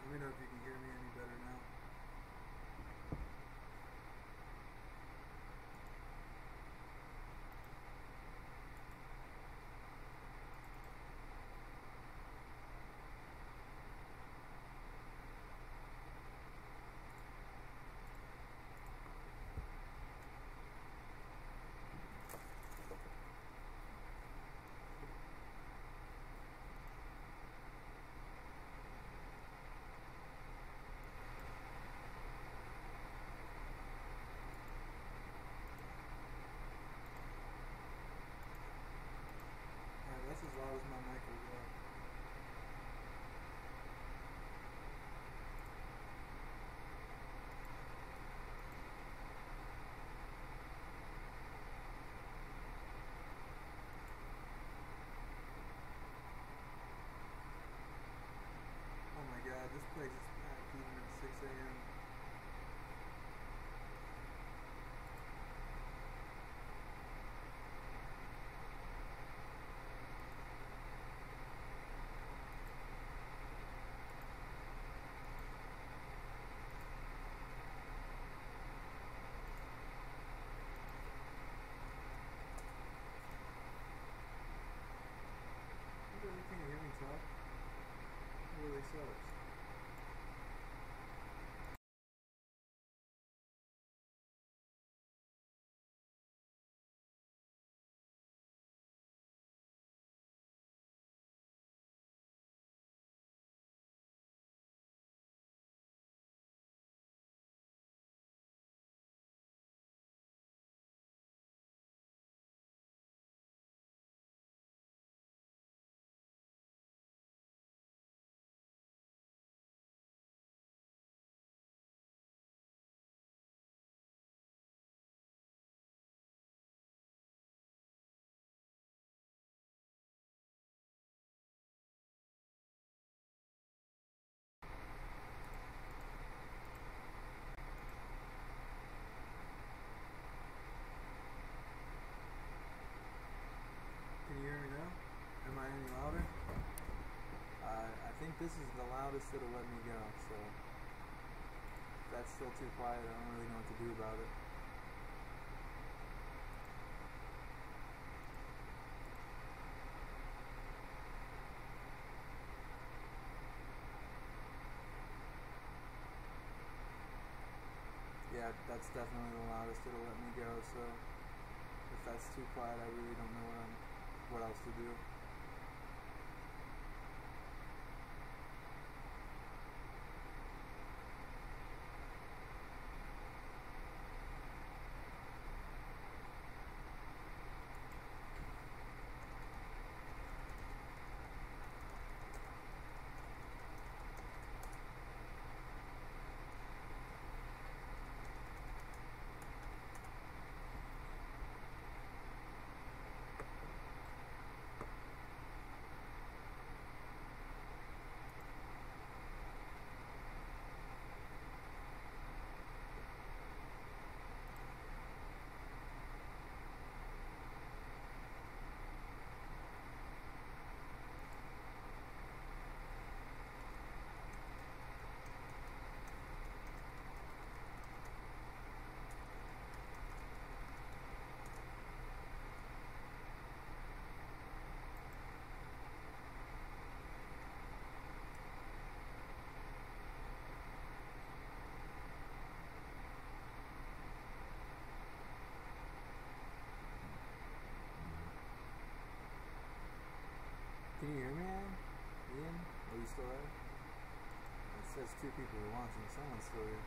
Let me know if you can hear me any better now. That's as loud as my mic will go. Oh my god, this place is packed even at 6 a.m. You can't hear me talk. It really sucks. Can you hear me now? Am I any louder? I think this is the loudest it'll let me go, so if that's still too quiet, I don't really know what to do about it. Yeah, that's definitely the loudest it'll let me go, so if that's too quiet, I really don't know what else to do. Can you hear me, Ian? Are you still there? It says 2 people are watching. Someone's still here.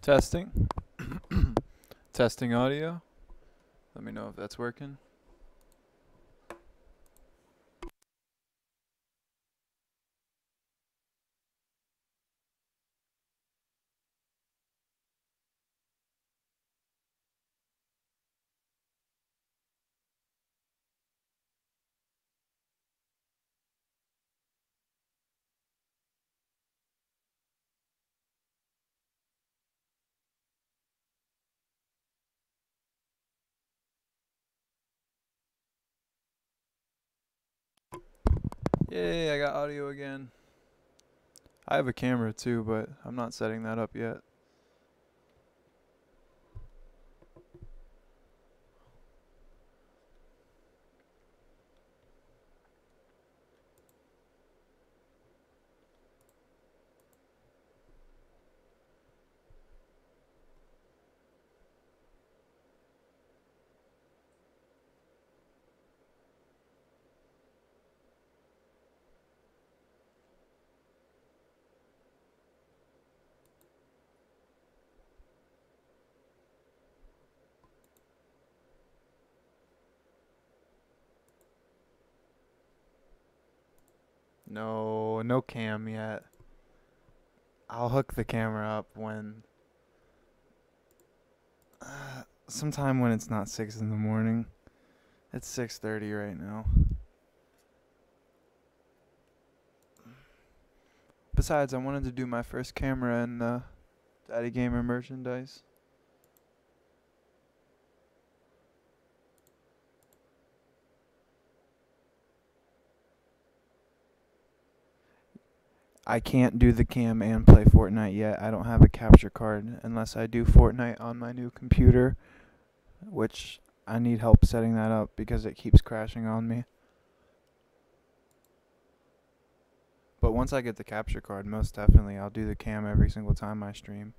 Testing. Testing audio. Let me know if that's working. Yay, I got audio again. I have a camera too, but I'm not setting that up yet. No cam yet. I'll hook the camera up when sometime when it's not 6 in the morning. It's 6:30 right now. Besides, I wanted to do my first camera in Daddy Gamer merchandise. I can't do the cam and play Fortnite yet. I don't have a capture card unless I do Fortnite on my new computer, which I need help setting that up because it keeps crashing on me. But once I get the capture card, most definitely I'll do the cam every single time I stream.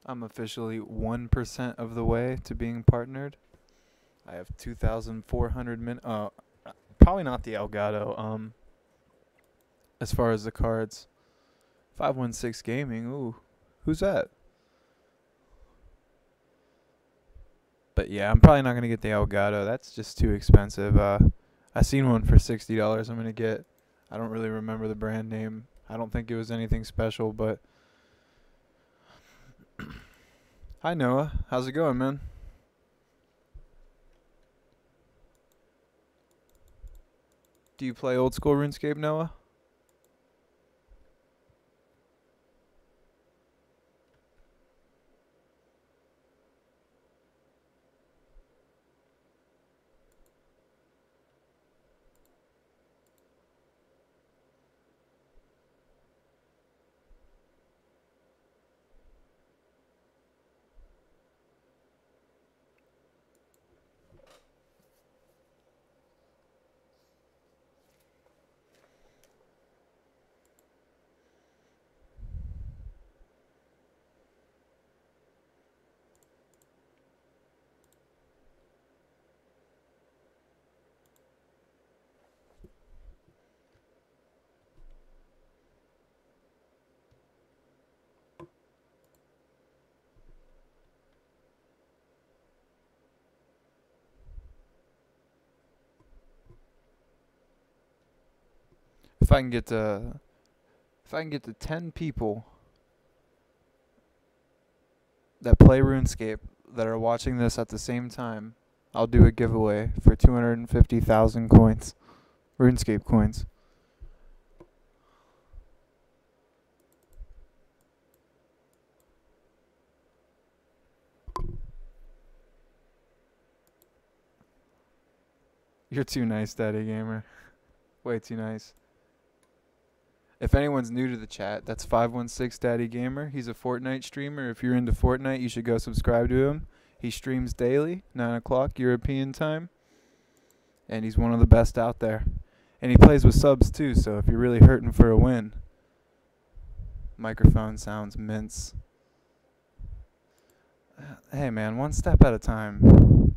I'm officially 1% of the way to being partnered. I have 2,400 probably not the Elgato. As far as the cards, 516 Gaming. Ooh, who's that? But yeah, I'm probably not gonna get the Elgato. That's just too expensive. I seen one for $60. I'm gonna get. I don't really remember the brand name. I don't think it was anything special, but. Hi Noah, how's it going, man? Do you play old school RuneScape, Noah? If I can get to, if I can get to 10 people that play RuneScape that are watching this at the same time, I'll do a giveaway for 250,000 coins, RuneScape coins. You're too nice, Daddy Gamer. Way too nice. If anyone's new to the chat, that's 516 Daddy Gamer. He's a Fortnite streamer. If you're into Fortnite, you should go subscribe to him. He streams daily, 9 o'clock European time. And he's one of the best out there. And he plays with subs too, so if you're really hurting for a win. Microphone sounds mince. Hey man, one step at a time.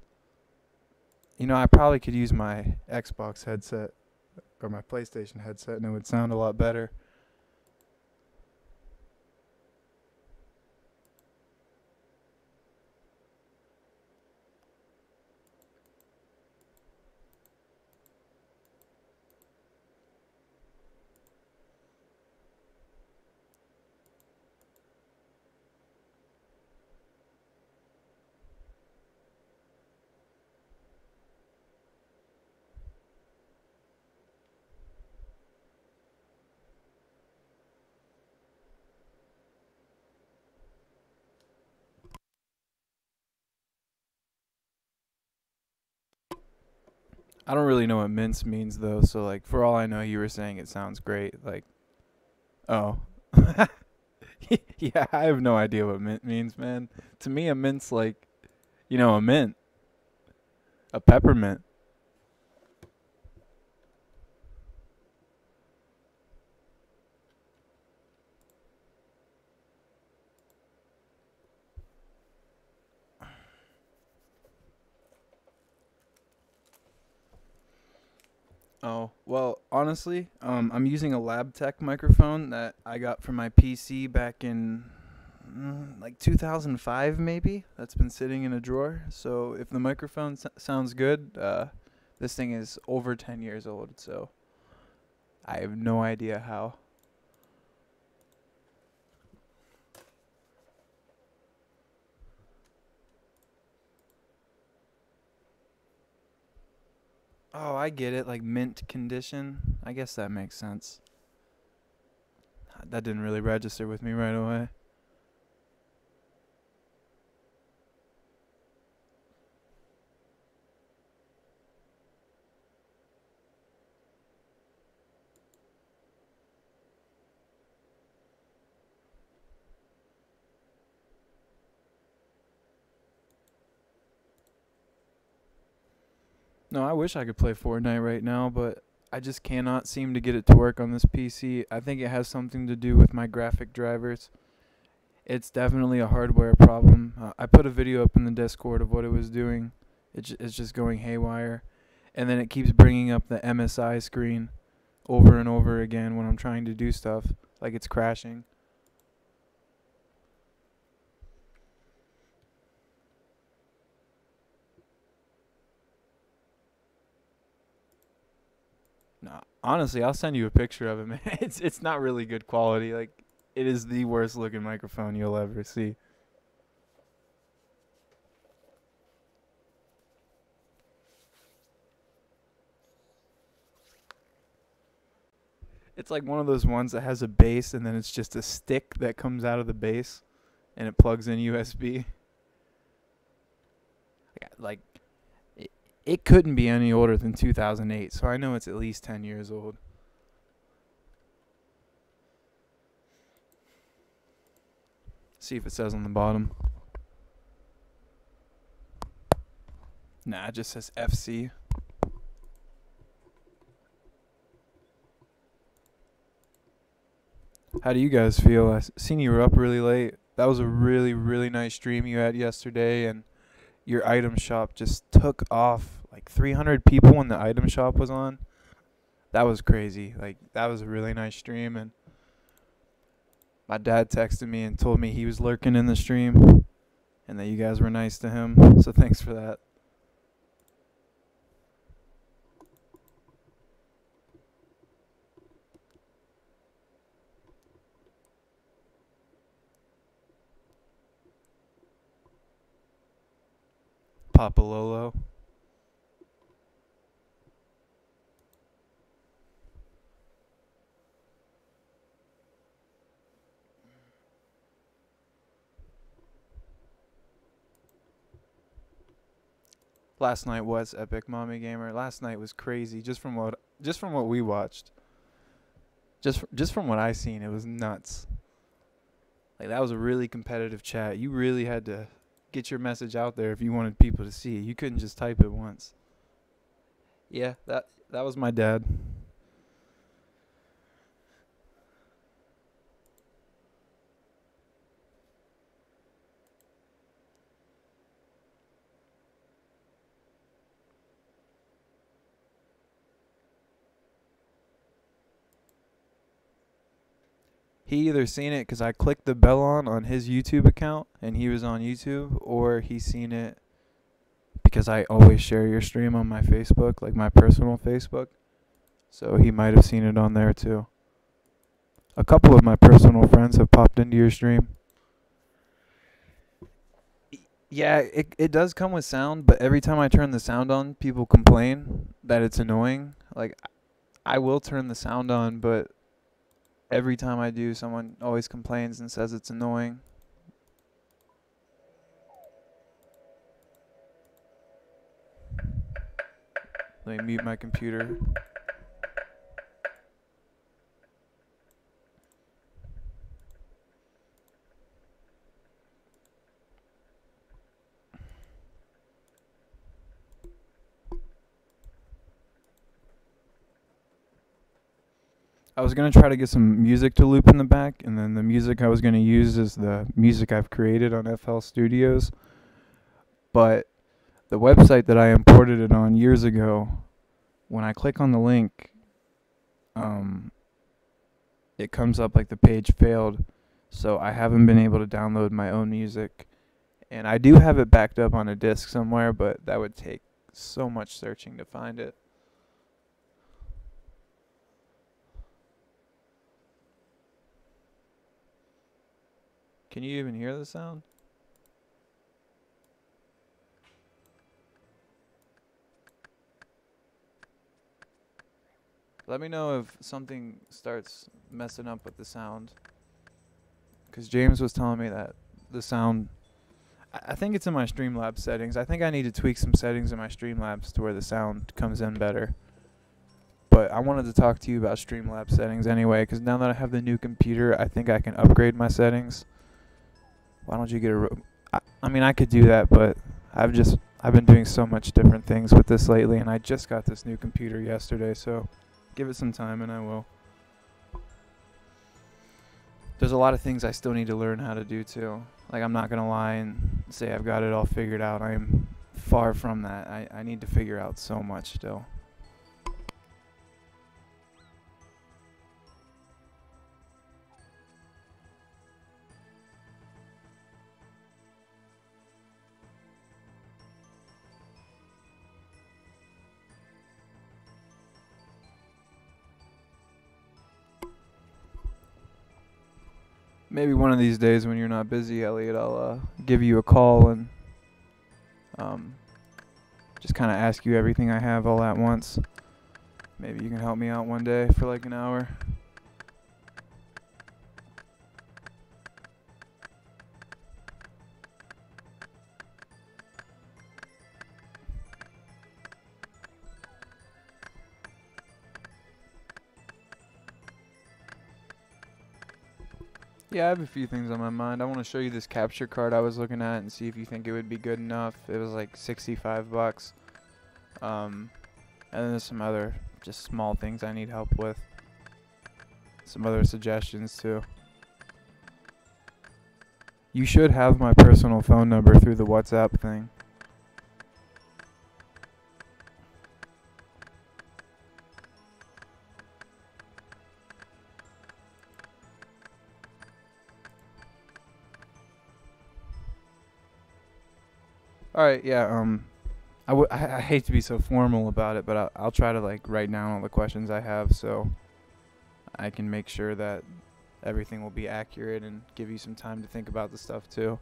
You know, I probably could use my Xbox headset or my PlayStation headset and it would sound a lot better. I don't really know what mince means though, so like for all I know you were saying it sounds great. Like, oh. Yeah, I have no idea what mint means, man. To me a mint's like, you know, a mint. A peppermint. Oh, well, honestly, I'm using a LabTech microphone that I got from my PC back in like 2005 maybe. That's been sitting in a drawer. So if the microphone sounds good, this thing is over 10 years old, so I have no idea how. Oh, I get it, like mint condition. I guess that makes sense. That didn't really register with me right away. No, I wish I could play Fortnite right now, but I just cannot seem to get it to work on this PC. I think it has something to do with my graphic drivers. It's definitely a hardware problem. I put a video up in the Discord of what it was doing. It's just going haywire. And then it keeps bringing up the MSI screen over and over again when I'm trying to do stuff. Like it's crashing. No, honestly, I'll send you a picture of it, man. It's not really good quality. Like, it is the worst looking microphone you'll ever see. It's like one of those ones that has a base and then it's just a stick that comes out of the base and it plugs in USB. Like it couldn't be any older than 2008, so I know it's at least 10 years old. See if it says on the bottom. Nah, it just says FC. How do you guys feel? I seen you were up really late. That was a really, really nice stream you had yesterday, and your item shop just took off. Like 300 people when the item shop was on. That was crazy. Like, that was a really nice stream, and my dad texted me and told me he was lurking in the stream and that you guys were nice to him. So thanks for that. Papa Lolo. Last night was epic, Mommy Gamer. Last night was crazy. Just from what we watched. Just from what I seen, it was nuts. Like, that was a really competitive chat. You really had to get your message out there if you wanted people to see it. You couldn't just type it once. Yeah, that was my dad. He either seen it because I clicked the bell on his YouTube account and he was on YouTube, or he seen it because I always share your stream on my Facebook, like my personal Facebook. So he might have seen it on there too. A couple of my personal friends have popped into your stream. Yeah, it does come with sound, but every time I turn the sound on, people complain that it's annoying. Like, I will turn the sound on, but every time I do, someone always complains and says it's annoying. Let me mute my computer. I was going to try to get some music to loop in the back, and then the music I was going to use is the music I've created on FL Studios. But the website that I imported it on years ago, when I click on the link, it comes up like the page failed. So I haven't been able to download my own music. And I do have it backed up on a disc somewhere, but that would take so much searching to find it. Can you even hear the sound? Let me know if something starts messing up with the sound. Because James was telling me that the sound... I think it's in my Streamlabs settings. I think I need to tweak some settings in my Streamlabs to where the sound comes in better. But I wanted to talk to you about Streamlabs settings anyway, because now that I have the new computer, I think I can upgrade my settings. Why don't you get a... I mean, I could do that, but I've been doing so much different things with this lately, and I just got this new computer yesterday, so give it some time and I will. There's a lot of things I still need to learn how to do too. Like, I'm not going to lie and say I've got it all figured out. I am far from that. I need to figure out so much still. Maybe one of these days when you're not busy, Elliot, I'll give you a call and just kind of ask you everything I have all at once. Maybe you can help me out one day for like an hour. Yeah, I have a few things on my mind. I want to show you this capture card I was looking at and see if you think it would be good enough. It was like 65 bucks. And then there's some other just small things I need help with. Some other suggestions too. You should have my personal phone number through the WhatsApp thing. Alright, yeah, I hate to be so formal about it, but I'll try to like write down all the questions I have so I can make sure that everything will be accurate and give you some time to think about the stuff too.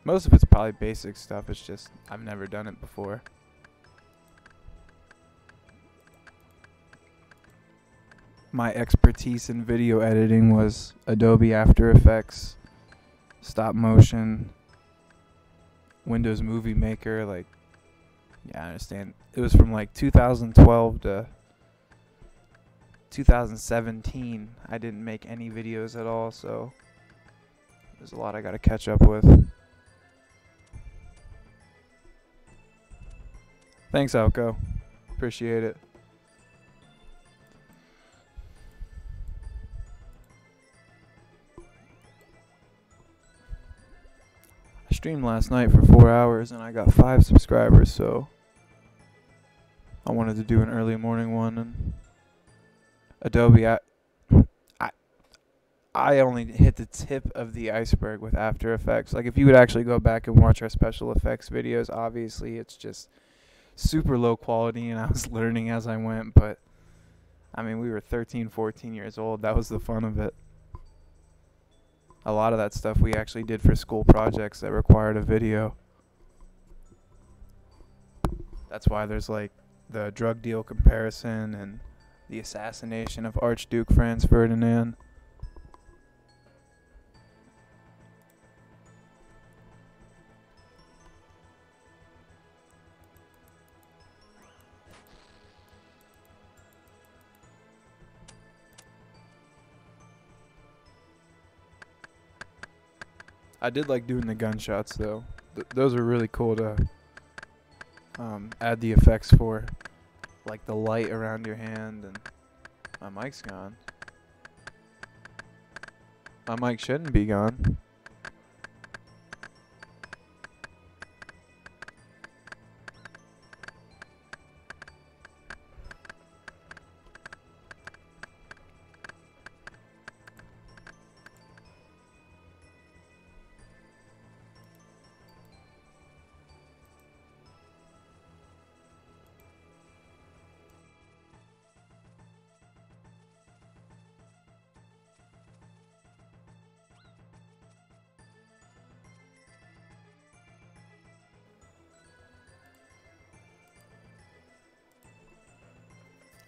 Most of it's probably basic stuff, it's just I've never done it before. my expertise in video editing was Adobe After Effects, stop motion, Windows Movie Maker. Like, yeah, I understand. It was from like 2012 to 2017. I didn't make any videos at all, so there's a lot I gotta catch up with. Thanks, Alco. Appreciate it. I streamed last night for 4 hours and I got 5 subscribers, so I wanted to do an early morning one. And Adobe, I only hit the tip of the iceberg with After Effects. Like, if you would actually go back and watch our special effects videos, obviously it's just super low quality, and I was learning as I went. But I mean, we were 13, 14 years old. That was the fun of it. A lot of that stuff we actually did for school projects that required a video. That's why there's like the drug deal comparison and the assassination of Archduke Franz Ferdinand. I did like doing the gunshots though. Those are really cool to add the effects for, like the light around your hand. And my mic's gone. My mic shouldn't be gone.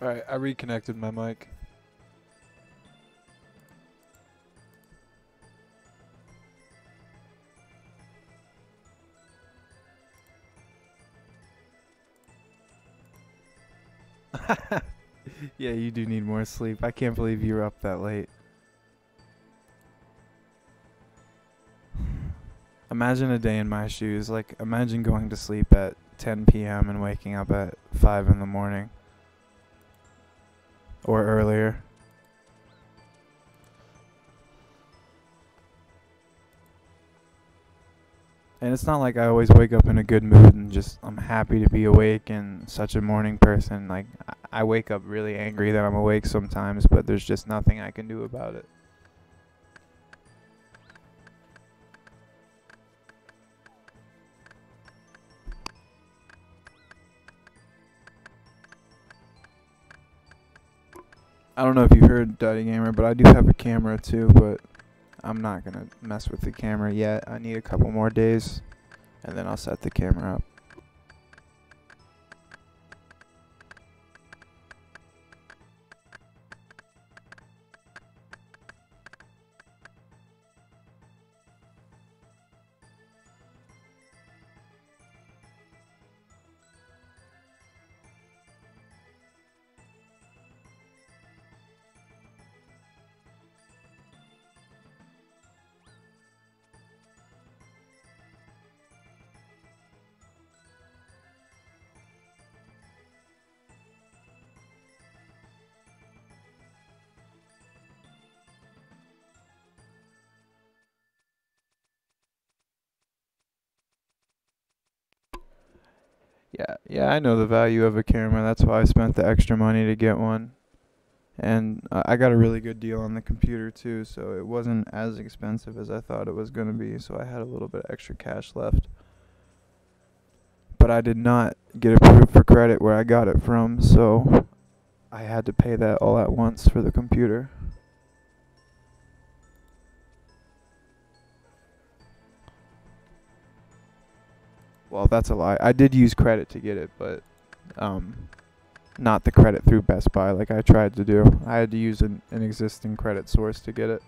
Alright, I reconnected my mic. Yeah, you do need more sleep. I can't believe you were up that late. Imagine a day in my shoes. Like, imagine going to sleep at 10 p.m. and waking up at 5 in the morning. Or earlier. And it's not like I always wake up in a good mood and just I'm happy to be awake and such a morning person. Like, I wake up really angry that I'm awake sometimes, but there's just nothing I can do about it. I don't know if you heard Duddy Gamer, but I do have a camera too, but I'm not going to mess with the camera yet. I need a couple more days, and then I'll set the camera up. Yeah, I know the value of a camera. That's why I spent the extra money to get one. And I got a really good deal on the computer too, so it wasn't as expensive as I thought it was going to be, so I had a little bit of extra cash left. But I did not get approved for credit where I got it from, so I had to pay that all at once for the computer. Well, that's a lie. I did use credit to get it, but not the credit through Best Buy like I tried to do. I had to use an existing credit source to get it.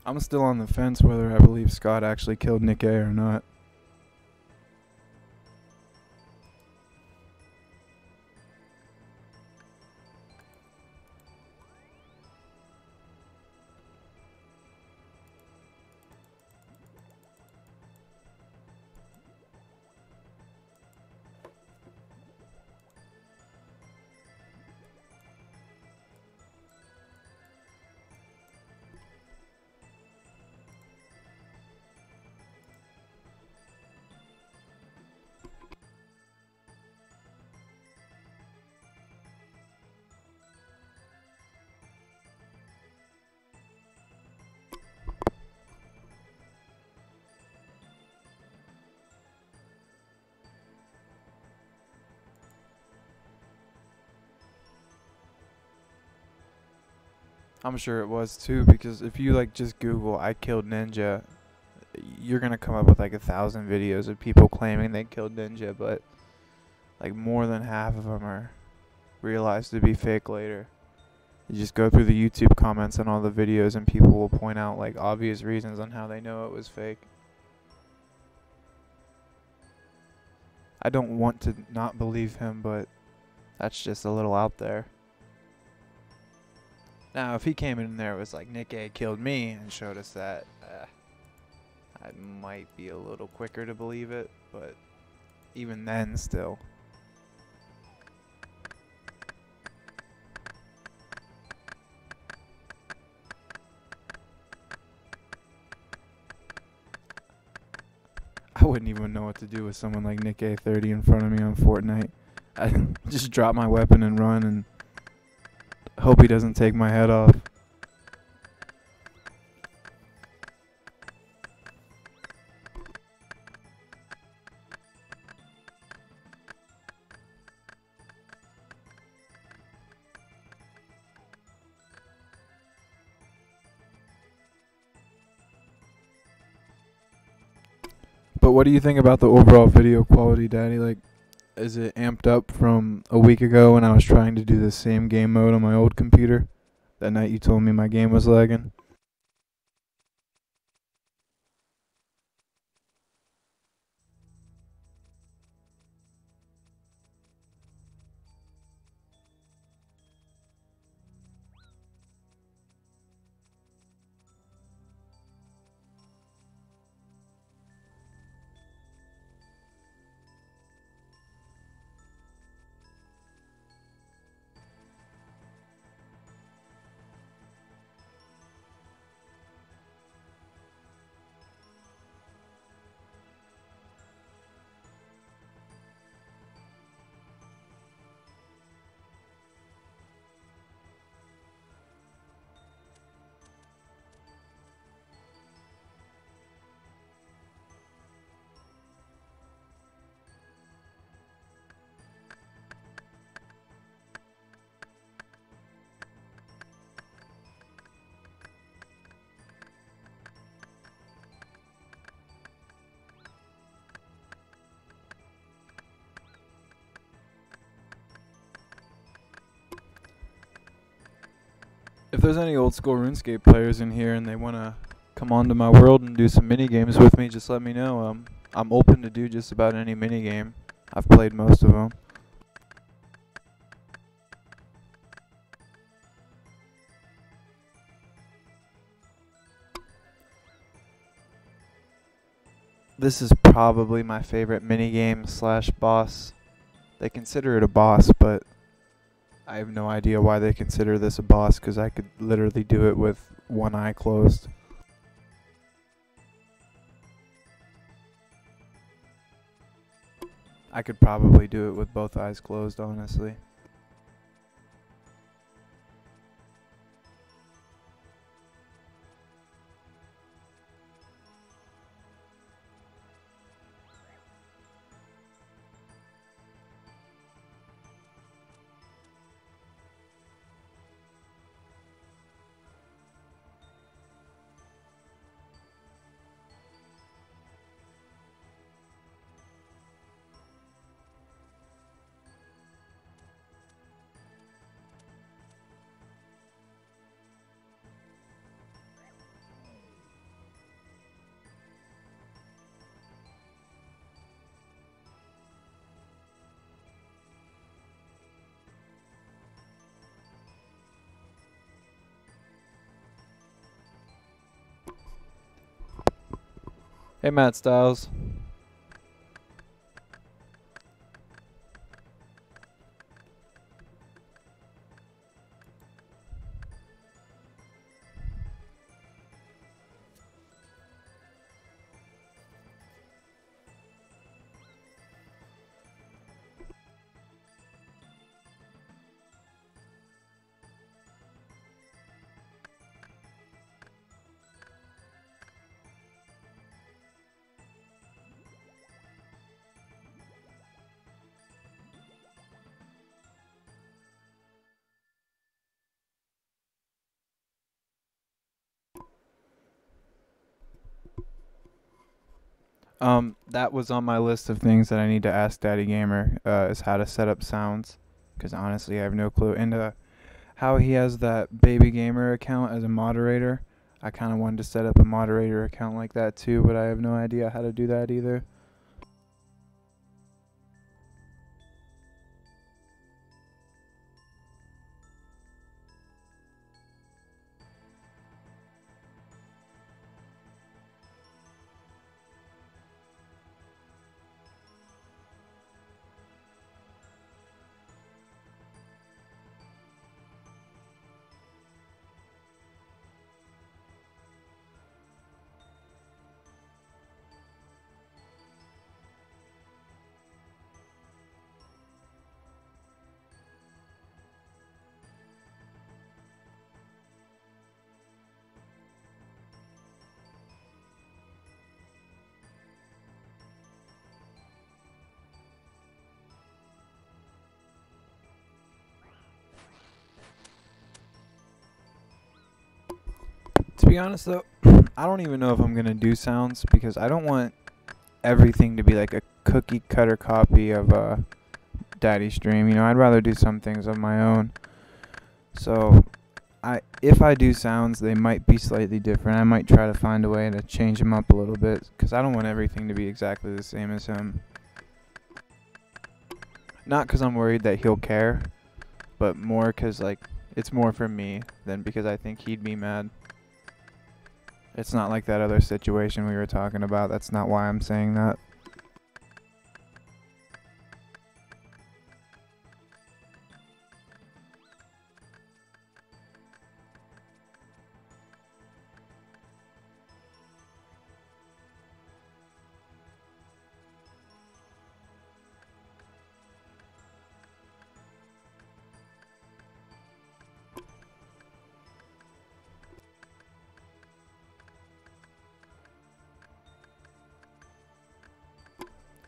I'm still on the fence whether I believe Scott actually killed Nick A or not. I'm sure it was too, because if you like just Google "I killed Ninja," you're gonna come up with like 1,000 videos of people claiming they killed Ninja, but like more than half of them are realized to be fake later. You just go through the YouTube comments on all the videos and people will point out like obvious reasons on how they know it was fake. I don't want to not believe him, but that's just a little out there. Now, if he came in there and was like, Nick A killed me, and showed us that, I might be a little quicker to believe it, but even then, still. I wouldn't even know what to do with someone like Nick A30 in front of me on Fortnite. I'd just drop my weapon and run and hope he doesn't take my head off. But what do you think about the overall video quality, Daddy? Like, is it amped up from a week ago when I was trying to do the same game mode on my old computer? That night you told me my game was lagging. If there's any old school RuneScape players in here and they want to come onto my world and do some mini games with me, just let me know. I'm open to do just about any mini game. I've played most of them. This is probably my favorite mini game slash boss. They consider it a boss, but I have no idea why they consider this a boss, because I could literally do it with one eye closed. I could probably do it with both eyes closed, honestly. Hey, Matt Styles. That was on my list of things that I need to ask Daddy Gamer, is how to set up sounds. Because honestly, I have no clue. And how he has that Baby Gamer account as a moderator. I kind of wanted to set up a moderator account like that too, but I have no idea how to do that either. To be honest though, I don't even know if I'm gonna do sounds because I don't want everything to be like a cookie cutter copy of Daddy's stream. You know, I'd rather do some things of my own. So if I do sounds, they might be slightly different. I might try to find a way to change them up a little bit because I don't want everything to be exactly the same as him. Not because I'm worried that he'll care, but more because like it's more for me than because I think he'd be mad. It's not like that other situation we were talking about. That's not why I'm saying that.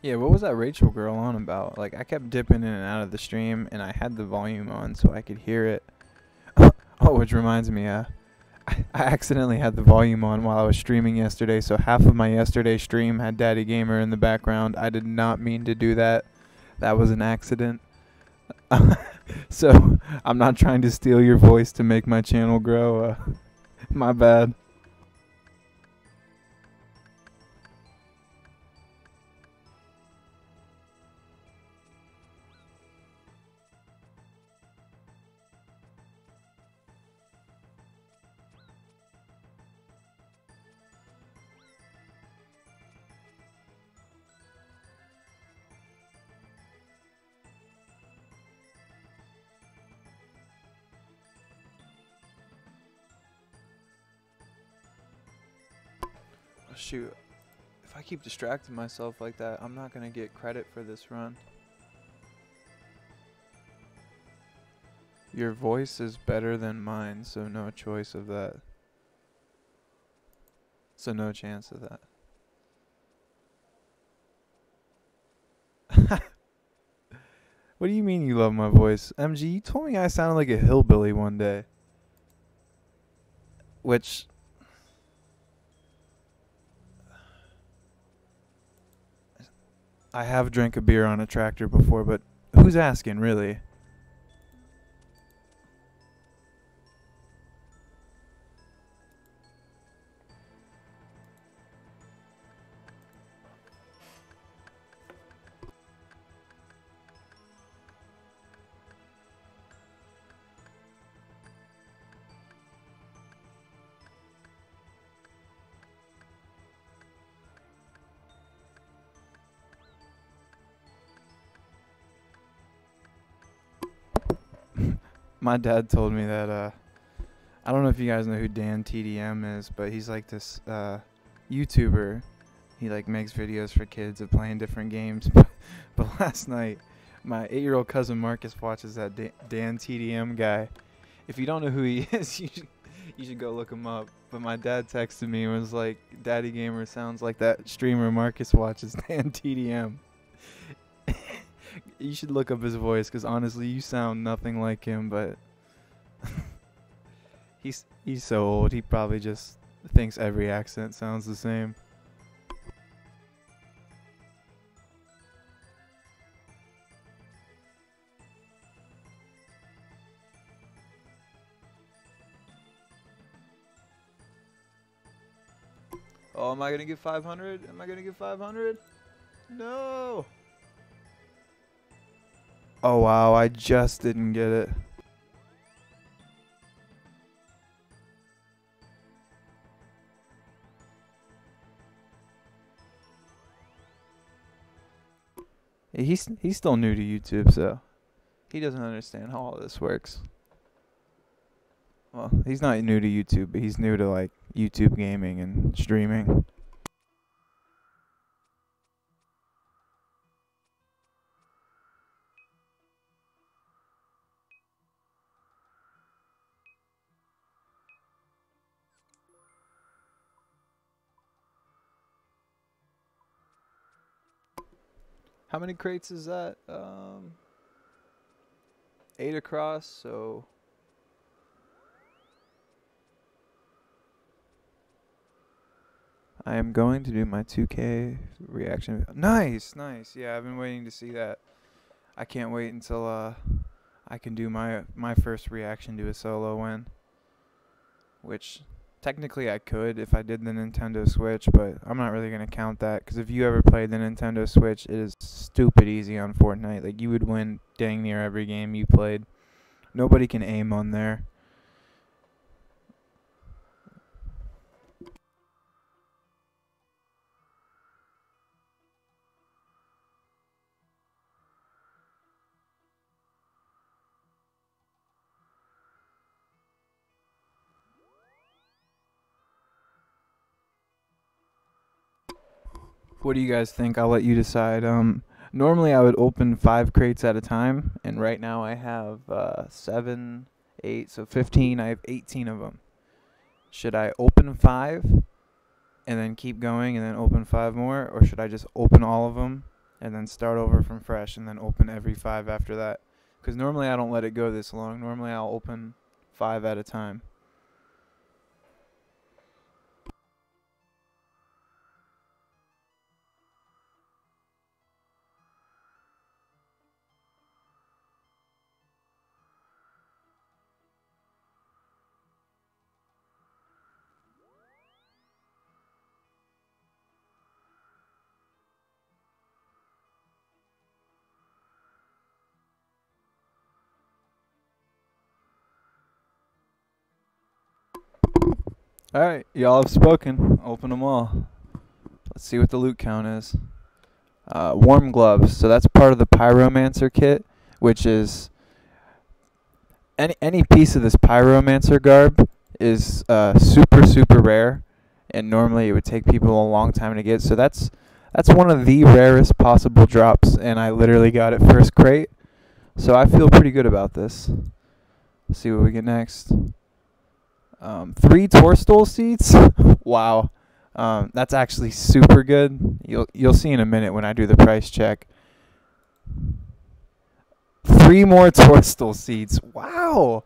Yeah, what was that Rachel girl on about? Like, I kept dipping in and out of the stream, and I had the volume on so I could hear it. Oh, which reminds me, I accidentally had the volume on while I was streaming yesterday, so half of my yesterday stream had Daddy Gamer in the background. I did not mean to do that. That was an accident. So, I'm not trying to steal your voice to make my channel grow. My bad. Shoot, if I keep distracting myself like that, I'm not going to get credit for this run. Your voice is better than mine, so no choice of that. So no chance of that. What do you mean you love my voice? MG, you told me I sounded like a hillbilly one day. Which... I have drank a beer on a tractor before, but who's asking, really? My dad told me that I don't know if you guys know who Dan TDM is, but he's like this YouTuber. He like makes videos for kids of playing different games. But last night, my 8-year-old cousin Marcus watches that Dan TDM guy. If you don't know who he is, you should go look him up. But my dad texted me and was like, "Daddy Gamer sounds like that streamer Marcus watches, Dan TDM." You should look up his voice, because honestly, you sound nothing like him. But he's so old, he probably just thinks every accent sounds the same. Oh, am I gonna get 500? Am I gonna get 500? No! Oh wow, I just didn't get it. He's still new to YouTube, so he doesn't understand how all this works. Well, he's not new to YouTube, but he's new to like YouTube gaming and streaming. How many crates is that? 8 across, so I am going to do my 2K reaction. Nice, nice. Yeah, I've been waiting to see that. I can't wait until I can do my first reaction to a solo win, which technically I could if I did the Nintendo Switch, but I'm not really going to count that, because if you ever played the Nintendo Switch, it is stupid easy on Fortnite. Like, you would win dang near every game you played. Nobody can aim on there. What do you guys think? I'll let you decide. Normally I would open 5 crates at a time, and right now I have 7, 8, so 15. I have 18 of them. Should I open 5 and then keep going and then open 5 more, or should I just open all of them and then start over from fresh and then open every 5 after that? Because normally I don't let it go this long. Normally I'll open 5 at a time. Alright, y'all have spoken. Open them all. Let's see what the loot count is. Warm gloves. So that's part of the Pyromancer kit, which is any piece of this Pyromancer garb is super rare, and normally it would take people a long time to get. So that's one of the rarest possible drops, and I literally got it first crate. So I feel pretty good about this. Let's see what we get next. 3 Torstol seeds. Wow. That's actually super good. You'll see in a minute when I do the price check. 3 more Torstol seeds. Wow.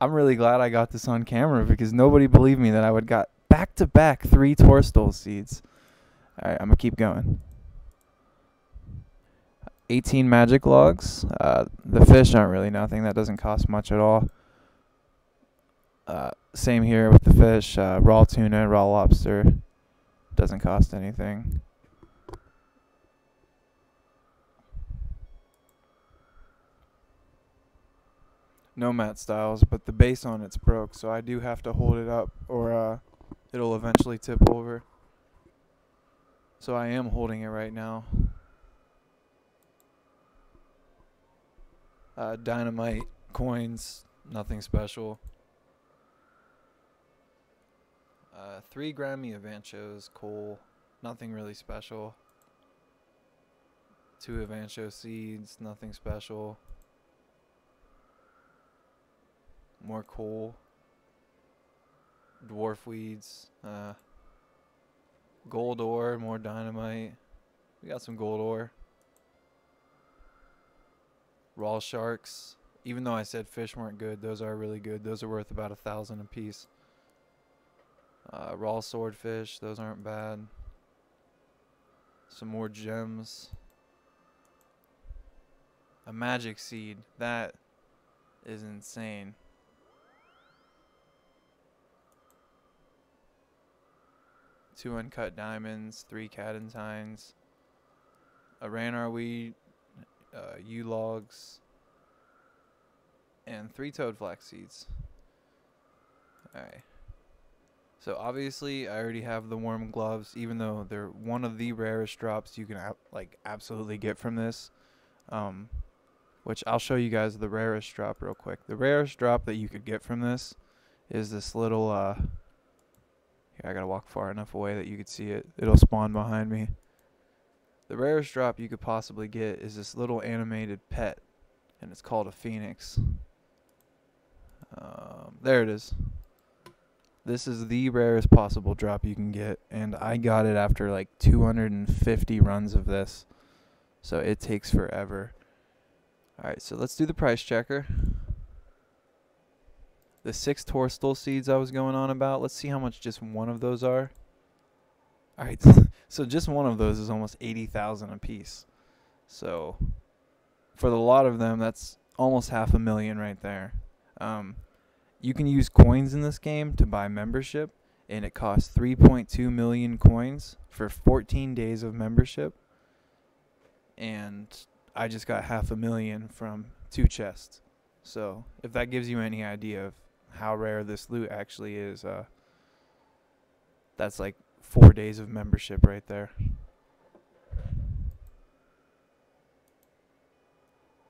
I'm really glad I got this on camera, because nobody believed me that I would got back-to-back 3 Torstol seeds. Alright, I'm going to keep going. 18 magic logs. The fish aren't really nothing. That doesn't cost much at all. Same here with the fish. Raw tuna, raw lobster. Doesn't cost anything. No mat styles, but the base on it's broke, so I do have to hold it up, or it'll eventually tip over. So I am holding it right now. Dynamite Coins, nothing special. 3 Grammy Avanchos, coal, nothing really special. 2 Avancho seeds, nothing special. More coal. Dwarf weeds. Gold ore, more dynamite. We got some gold ore. Raw sharks. Even though I said fish weren't good, those are really good. Those are worth about 1,000 a piece. Raw swordfish, those aren't bad. Some more gems. A magic seed, that is insane. Two uncut diamonds, 3 cadentines, a ranar weed, U-logs, and 3 toad flax seeds. Alright. So obviously I already have the warm gloves, even though they're one of the rarest drops you can absolutely get from this. Which I'll show you guys the rarest drop real quick. The rarest drop that you could get from this is this little, here, I gotta walk far enough away that you could see it. It'll spawn behind me. The rarest drop you could possibly get is this little animated pet, and it's called a phoenix. There it is. This is the rarest possible drop you can get, and I got it after like 250 runs of this. So it takes forever. Alright, so let's do the price checker. The 6 torstal seeds I was going on about, let's see how much just one of those are. Alright, so just one of those is almost 80,000 a piece. So for the lot of them, that's almost $500,000 right there. You can use coins in this game to buy membership, and it costs 3.2 million coins for 14 days of membership. And I just got $500,000 from 2 chests. So if that gives you any idea of how rare this loot actually is, that's like 4 days of membership right there.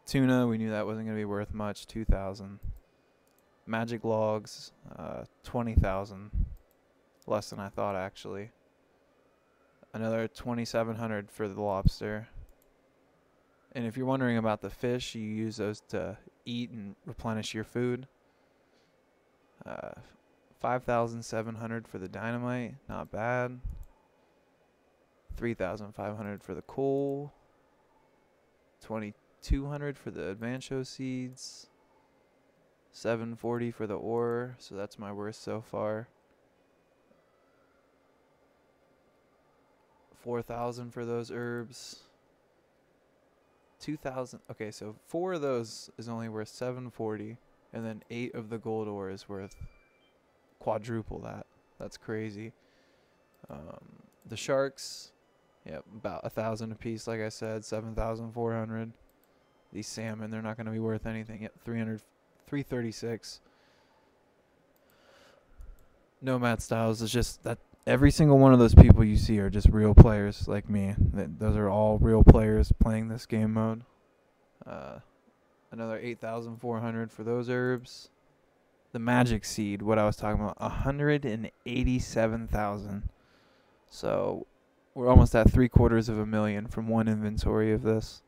Tuna, we knew that wasn't going to be worth much, 2,000. Magic logs, 20,000. Less than I thought, actually. Another 2,700 for the lobster. And if you're wondering about the fish, you use those to eat and replenish your food. 5,700 for the dynamite, not bad. 3,500 for the coal. 2,200 for the Advancho seeds. 740 for the ore, so that's my worst so far. 4,000 for those herbs. 2,000. Okay, so 4 of those is only worth 740, and then 8 of the gold ore is worth quadruple that. That's crazy. The sharks, yep, about 1,000 a piece, like I said, 7,400. These salmon, they're not going to be worth anything. Yep, 336. Nomad styles is just that every single one of those people you see are just real players like me. Those are all real players playing this game mode. Another 8,400 for those herbs. The magic seed, what I was talking about, 187,000. So we're almost at 750,000 from one inventory of this.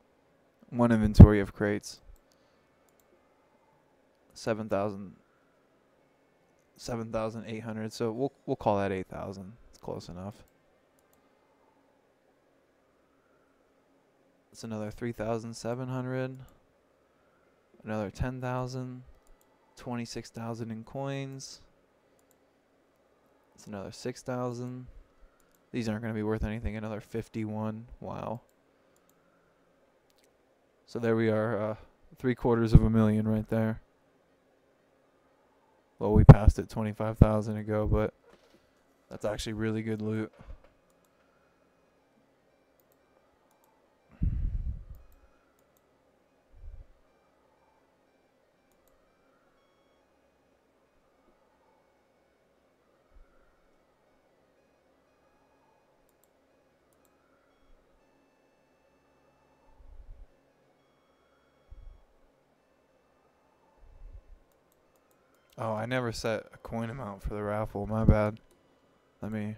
One inventory of crates. 7,800. So we'll call that 8,000. It's close enough. It's another 3,700. Another 10,000. 26,000 in coins. It's another 6,000. These aren't going to be worth anything. Another 51. Wow. So there we are. 750,000 right there. Well, we passed it 25,000 ago, but that's actually really good loot. Oh, I never set a coin amount for the raffle. My bad. Let me.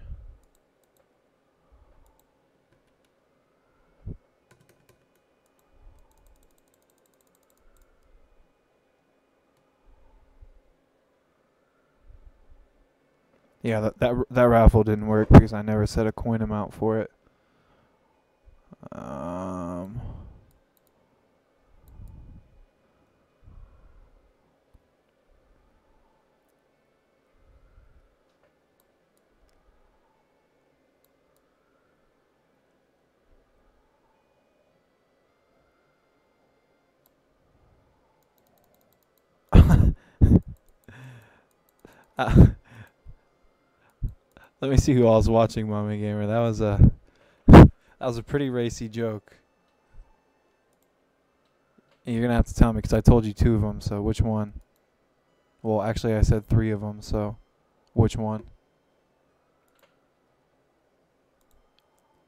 Yeah, that raffle didn't work because I never set a coin amount for it. Um. uh, Let me see who all's watching, Mommy Gamer. That was a pretty racy joke. And you're gonna have to tell me because I told you 2 of them. So which one? Well, actually, I said 3 of them. So which one?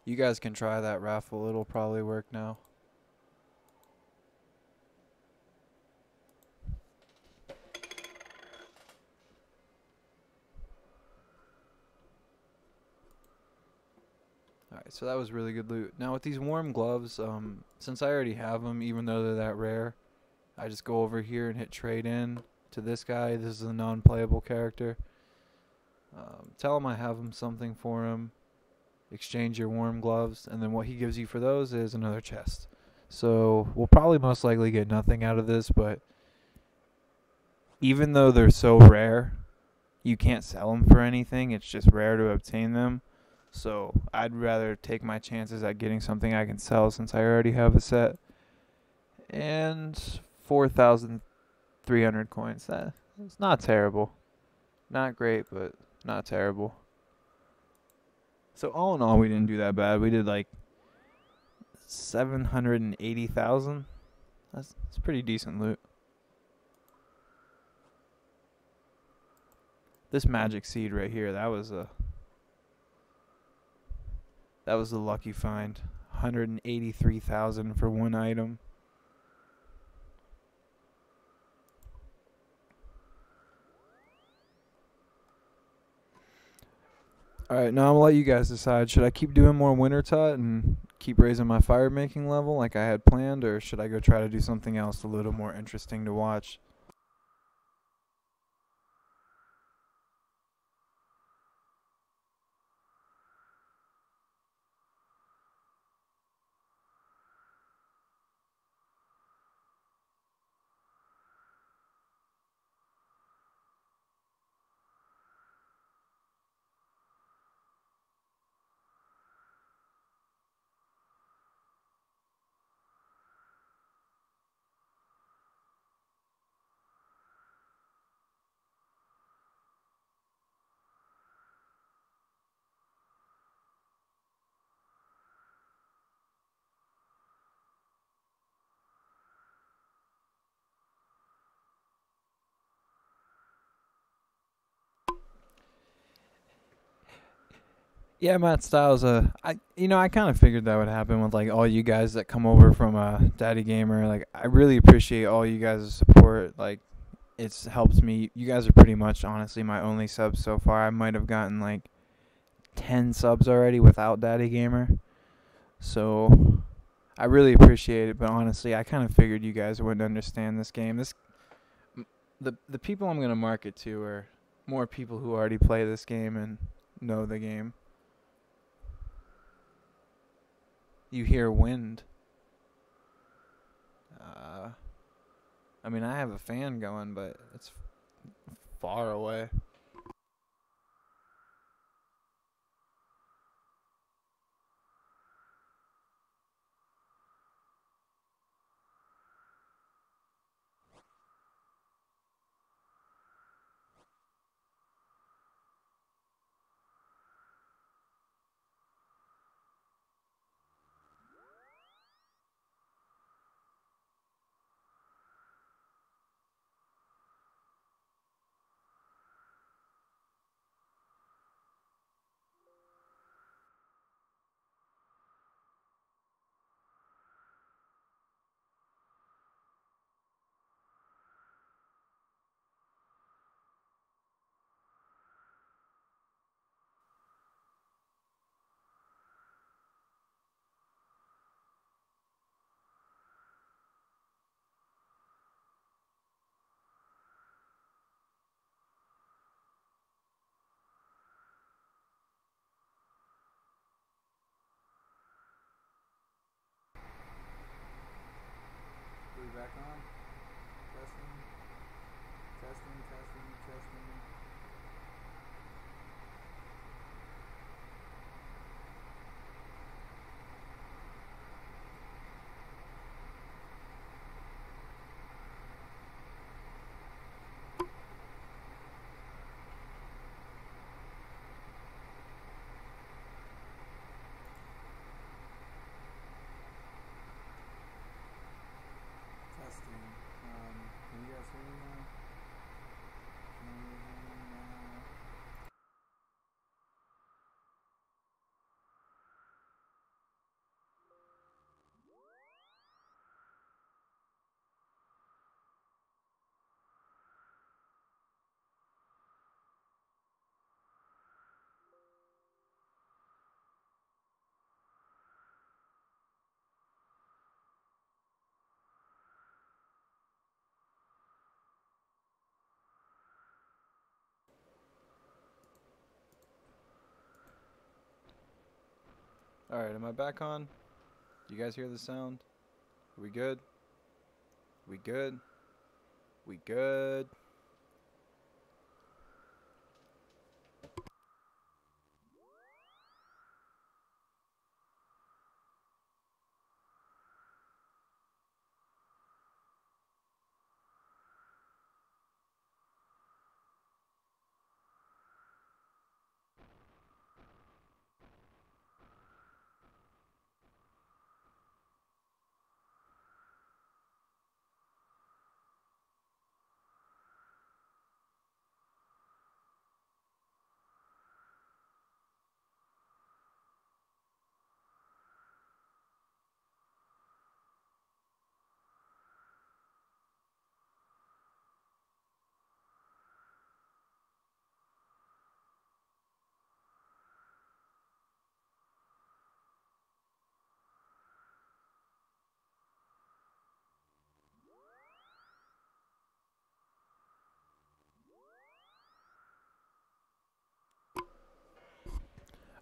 You guys can try that raffle. It'll probably work now. Alright, so that was really good loot. Now with these warm gloves, since I already have them, even though they're that rare, I just go over here and hit trade in to this guy. This is a non-playable character. Tell him I have him something for him. Exchange your warm gloves, and then what he gives you for those is another chest. So we'll probably most likely get nothing out of this, but even though they're so rare, you can't sell them for anything. It's just rare to obtain them. So I'd rather take my chances at getting something I can sell since I already have a set. And 4,300 coins. It's not terrible. Not great, but not terrible. So all in all, we didn't do that bad. We did like 780,000. That's pretty decent loot. This magic seed right here, that was a lucky find. 183,000 for one item. Alright, now I'm gonna let you guys decide. Should I keep doing more WINTERTOT and keep raising my fire making level like I had planned, or should I go try to do something else a little more interesting to watch? Yeah, Matt Styles. I kind of figured that would happen with like all you guys that come over from Daddy Gamer. Like, I really appreciate all you guys' support. Like, it's helped me. You guys are pretty much, honestly, my only subs so far. I might have gotten like 10 subs already without Daddy Gamer. So I really appreciate it. But honestly, I kind of figured you guys wouldn't understand this game. The people I'm gonna market to are more people who already play this game and know the game. You hear wind. I mean, I have a fan going, but it's far away. back on. Testing. Testing, testing, testing. Testing. Can you guys hear me now? Can you hear me now? Alright, am I back on? Do you guys hear the sound? Are we good? We good? We good?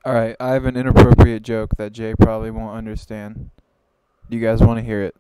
Alright, I have an inappropriate joke that Jay probably won't understand. Do you guys want to hear it?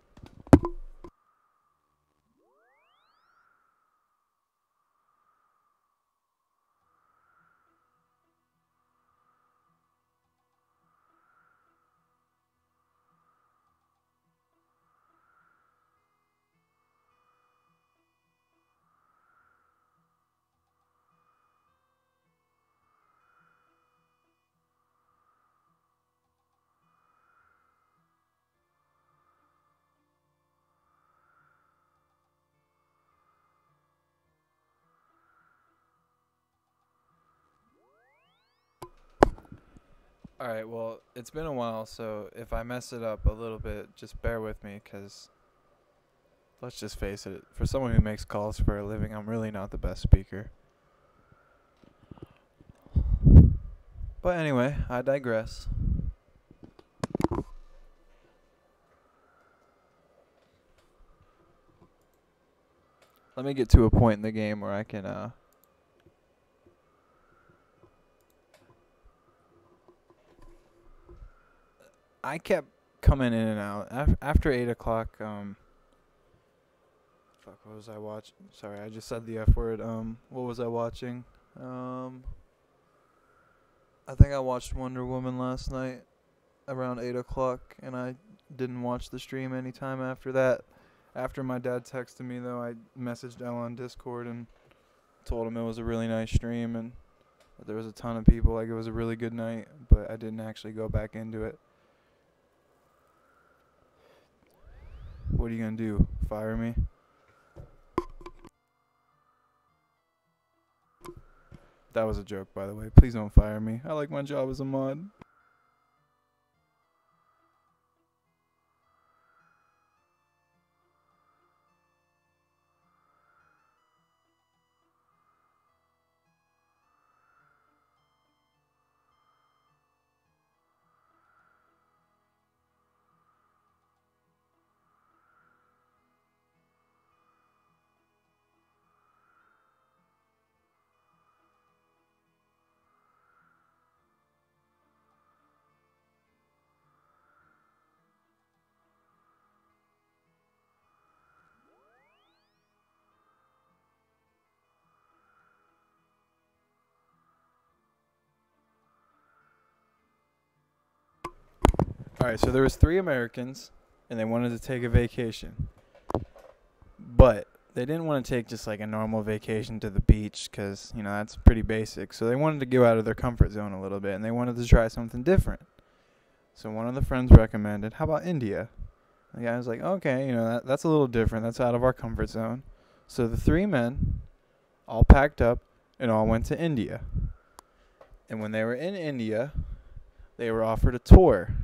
Alright, well, it's been a while, so if I mess it up a little bit, just bear with me, because let's just face it, for someone who makes calls for a living, I'm really not the best speaker. But anyway, I digress. Let me get to a point in the game where I can, I kept coming in and out. After 8 o'clock, fuck, what was I watching? Sorry, I just said the F word. What was I watching? I think I watched Wonder Woman last night around 8 o'clock, and I didn't watch the stream anytime after that. After my dad texted me, though, I messaged Elle on Discord and told him it was a really nice stream and that there was a ton of people, like it was a really good night, but I didn't actually go back into it. What are you gonna do? Fire me? That was a joke, by the way. Please don't fire me. I like my job as a mod. All right, so there was 3 Americans, and they wanted to take a vacation. But they didn't want to take just like a normal vacation to the beach because, you know, that's pretty basic. So they wanted to go out of their comfort zone a little bit, and they wanted to try something different. So one of the friends recommended, how about India? The guy was like, okay, you know, that's a little different. That's out of our comfort zone. So the 3 men all packed up and all went to India. And when they were in India, they were offered a tour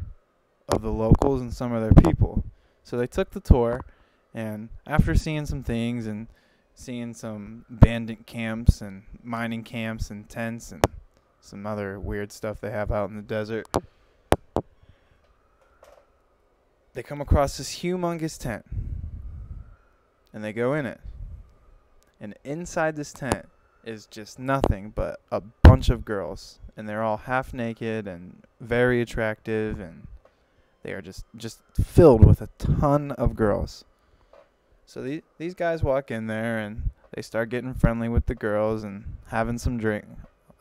of the locals and some of their people. So they took the tour, and after seeing some things and seeing some bandit camps and mining camps and tents and some other weird stuff they have out in the desert, they come across this humongous tent, and they go in it. And inside this tent is just nothing but a bunch of girls, and they're all half naked and very attractive, and they are just filled with a ton of girls. So these guys walk in there, and they start getting friendly with the girls and having some drink.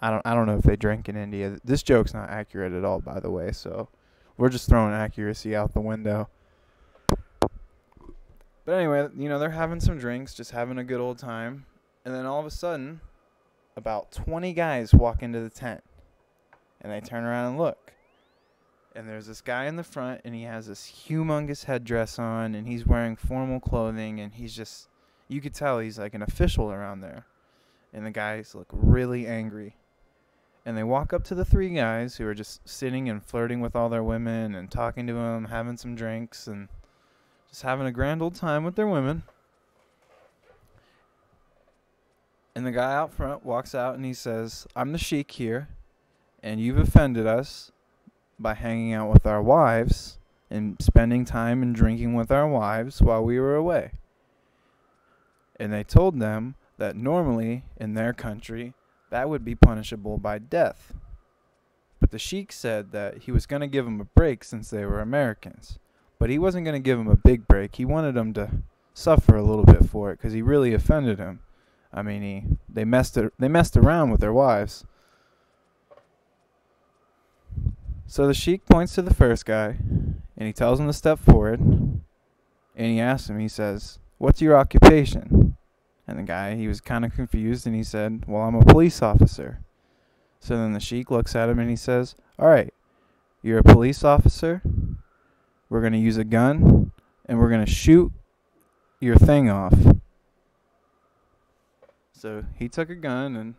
I don't know if they drink in India. This joke's not accurate at all, by the way, so we're just throwing accuracy out the window. But anyway, you know, they're having some drinks, just having a good old time. And then all of a sudden, about 20 guys walk into the tent. And they turn around and look. And there's this guy in the front, and he has this humongous headdress on, and he's wearing formal clothing, and he's just, you could tell he's like an official around there. And the guys look really angry. And they walk up to the 3 guys who are just sitting and flirting with all their women and talking to them, having some drinks, and just having a grand old time with their women. And the guy out front walks out and he says, I'm the sheik here, and you've offended us by hanging out with our wives and spending time and drinking with our wives while we were away. And they told them that normally in their country that would be punishable by death. But the sheik said that he was going to give them a break since they were Americans. But he wasn't going to give them a big break. He wanted them to suffer a little bit for it because he really offended him. I mean, they messed around with their wives. So the sheik points to the first guy, and he tells him to step forward. And he asks him, he says, what's your occupation? And the guy, he was kind of confused, and he said, well, I'm a police officer. So then the sheik looks at him, and he says, all right, you're a police officer. We're going to use a gun, and we're going to shoot your thing off. So he took a gun and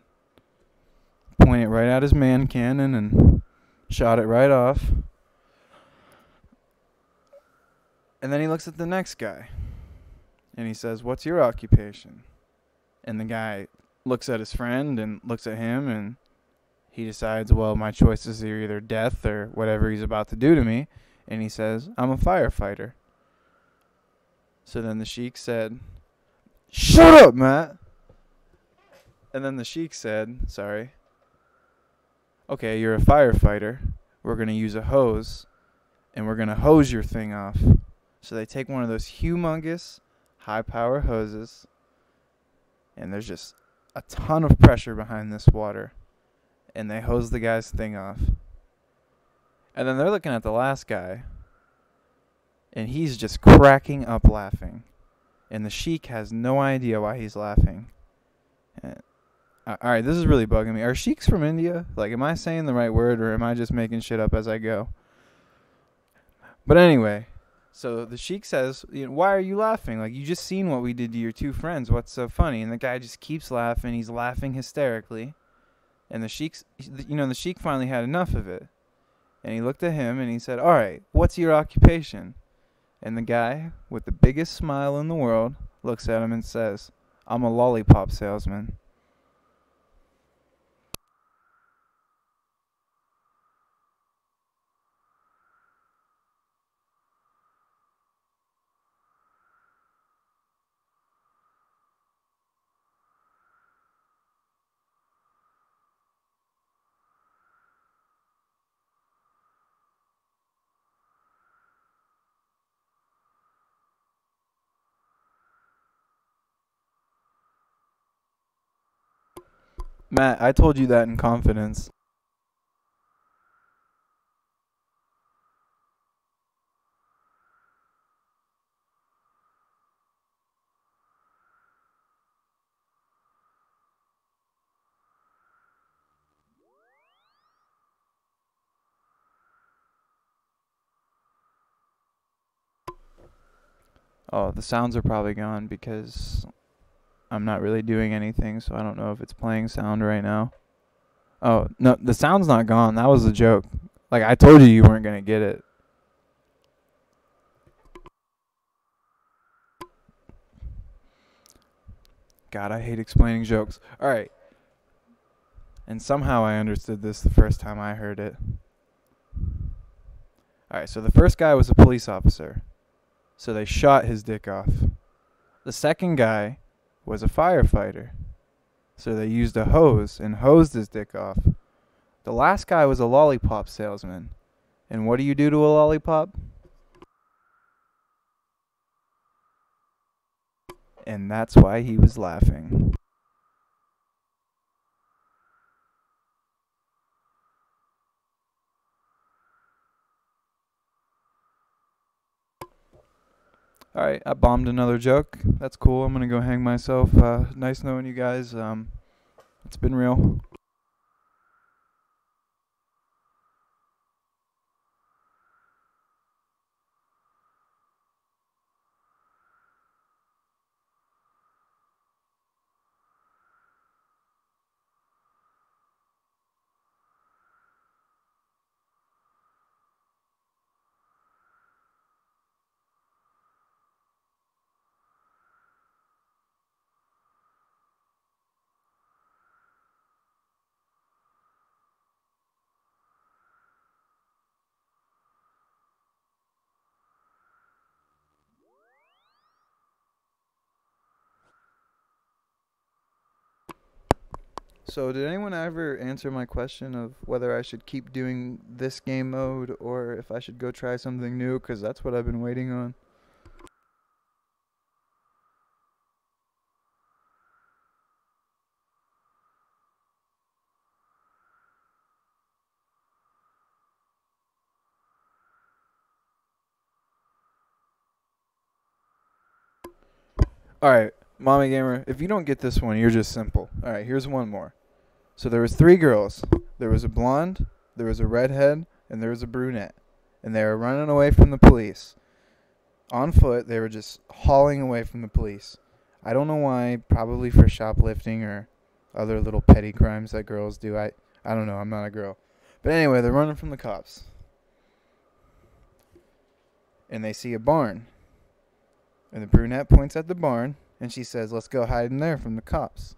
pointed it right at his man cannon and shot it right off. And then he looks at the next guy, and he says, what's your occupation? And the guy looks at his friend and looks at him, and he decides, well, my choices are either death or whatever he's about to do to me. And he says, I'm a firefighter. So then the sheik said, shut up, Matt. And then the sheik said, sorry, okay, you're a firefighter. We're going to use a hose, and we're going to hose your thing off. So they take one of those humongous high-power hoses, and there's just a ton of pressure behind this water, and they hose the guy's thing off. And then they're looking at the last guy, and he's just cracking up laughing. And the sheik has no idea why he's laughing. Alright, this is really bugging me. Are sheiks from India? Like, am I saying the right word, or am I just making shit up as I go? But anyway, so the sheik says, why are you laughing? Like, you just seen what we did to your 2 friends. What's so funny? And the guy just keeps laughing. He's laughing hysterically. And the sheik finally had enough of it. And he looked at him and he said, all right, what's your occupation? And the guy, with the biggest smile in the world, looks at him and says, I'm a lollipop salesman. Matt, I told you that in confidence. Oh, the sounds are probably gone because I'm not really doing anything, so I don't know if it's playing sound right now. Oh, no, the sound's not gone. That was a joke. Like, I told you weren't going to get it. God, I hate explaining jokes. Alright. And somehow I understood this the first time I heard it. Alright, so the first guy was a police officer. So they shot his dick off. The second guy was a firefighter. So they used a hose and hosed his dick off. The last guy was a lollipop salesman. And what do you do to a lollipop? And that's why he was laughing. Alright, I bombed another joke. That's cool. I'm gonna go hang myself. Nice knowing you guys. It's been real. So did anyone ever answer my question of whether I should keep doing this game mode or if I should go try something new? Because that's what I've been waiting on. Alright, Mommy Gamer, if you don't get this one, you're just simple. Alright, here's one more. So there was 3 girls. There was a blonde, there was a redhead, and there was a brunette. And they were running away from the police. On foot, they were just hauling away from the police. I don't know why, probably for shoplifting or other little petty crimes that girls do. I don't know, I'm not a girl. But anyway, they're running from the cops. And they see a barn. And the brunette points at the barn, and she says, "Let's go hide in there from the cops."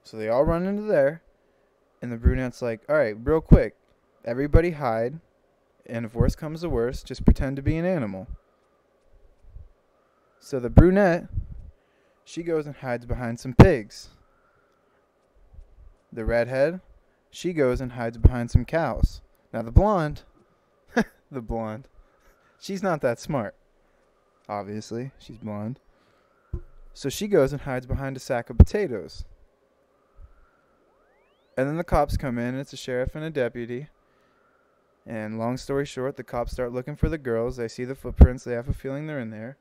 So they all run into there, and the brunette's like, "Alright, real quick, everybody hide, and if worse comes to worse, just pretend to be an animal." So the brunette, she goes and hides behind some pigs. The redhead, she goes and hides behind some cows. Now the blonde, the blonde, she's not that smart. Obviously, she's blonde. So she goes and hides behind a sack of potatoes. And then the cops come in, and it's a sheriff and a deputy. And long story short, the cops start looking for the girls. They see the footprints. They have a feeling they're in there.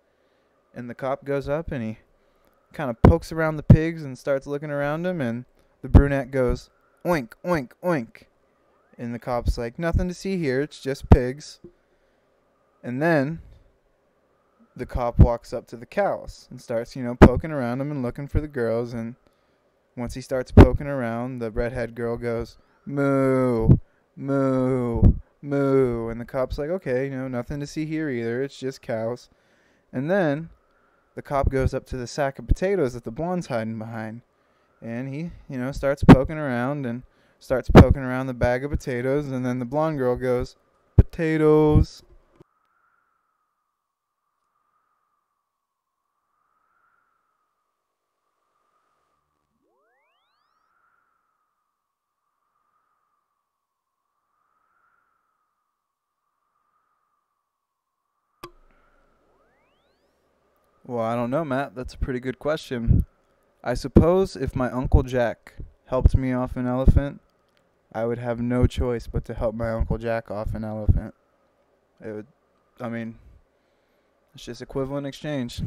And the cop goes up and he kind of pokes around the pigs and starts looking around him. And the brunette goes, "Oink, oink, oink." And the cop's like, "Nothing to see here. It's just pigs." And then the cop walks up to the cows and starts, poking around them and looking for the girls. And once he starts poking around, the redhead girl goes, "Moo, moo, moo." And the cop's like, "Okay, nothing to see here either. It's just cows." And then the cop goes up to the sack of potatoes that the blonde's hiding behind. And he, starts poking around and starts poking around the bag of potatoes. And then the blonde girl goes, "Potatoes." Well, I don't know, Matt. That's a pretty good question. I suppose if my Uncle Jack helped me off an elephant, I would have no choice but to help my Uncle Jack off an elephant. It's just equivalent exchange.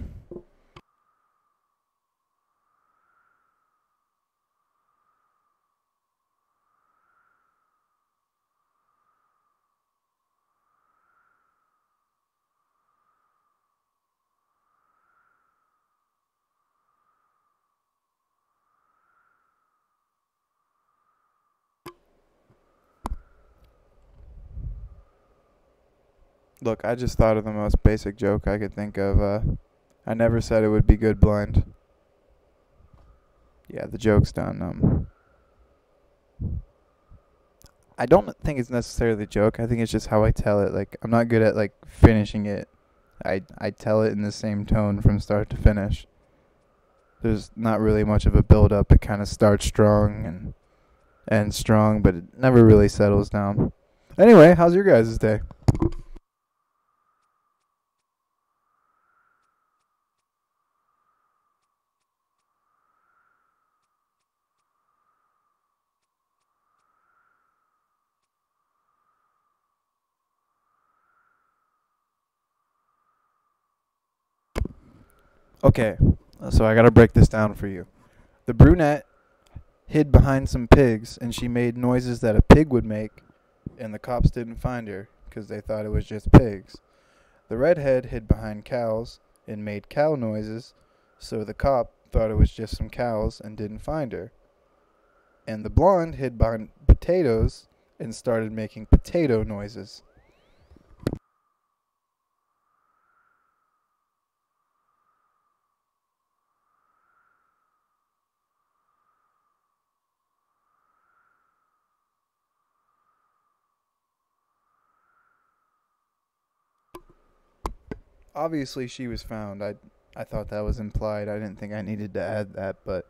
Look, I just thought of the most basic joke I could think of. I never said it would be good blind. Yeah, the joke's done. I don't think it's necessarily a joke. I think it's just how I tell it. Like, I'm not good at, like, finishing it. I tell it in the same tone from start to finish. There's not really much of a build-up. It kind of starts strong and ends strong, but it never really settles down. Anyway, how's your guys' day? Okay, so I gotta break this down for you. The brunette hid behind some pigs, and she made noises that a pig would make, and the cops didn't find her because they thought it was just pigs. The redhead hid behind cows and made cow noises, so the cop thought it was just some cows and didn't find her. And the blonde hid behind potatoes and started making potato noises. Obviously, she was found. I thought that was implied. I didn't think I needed to add that, but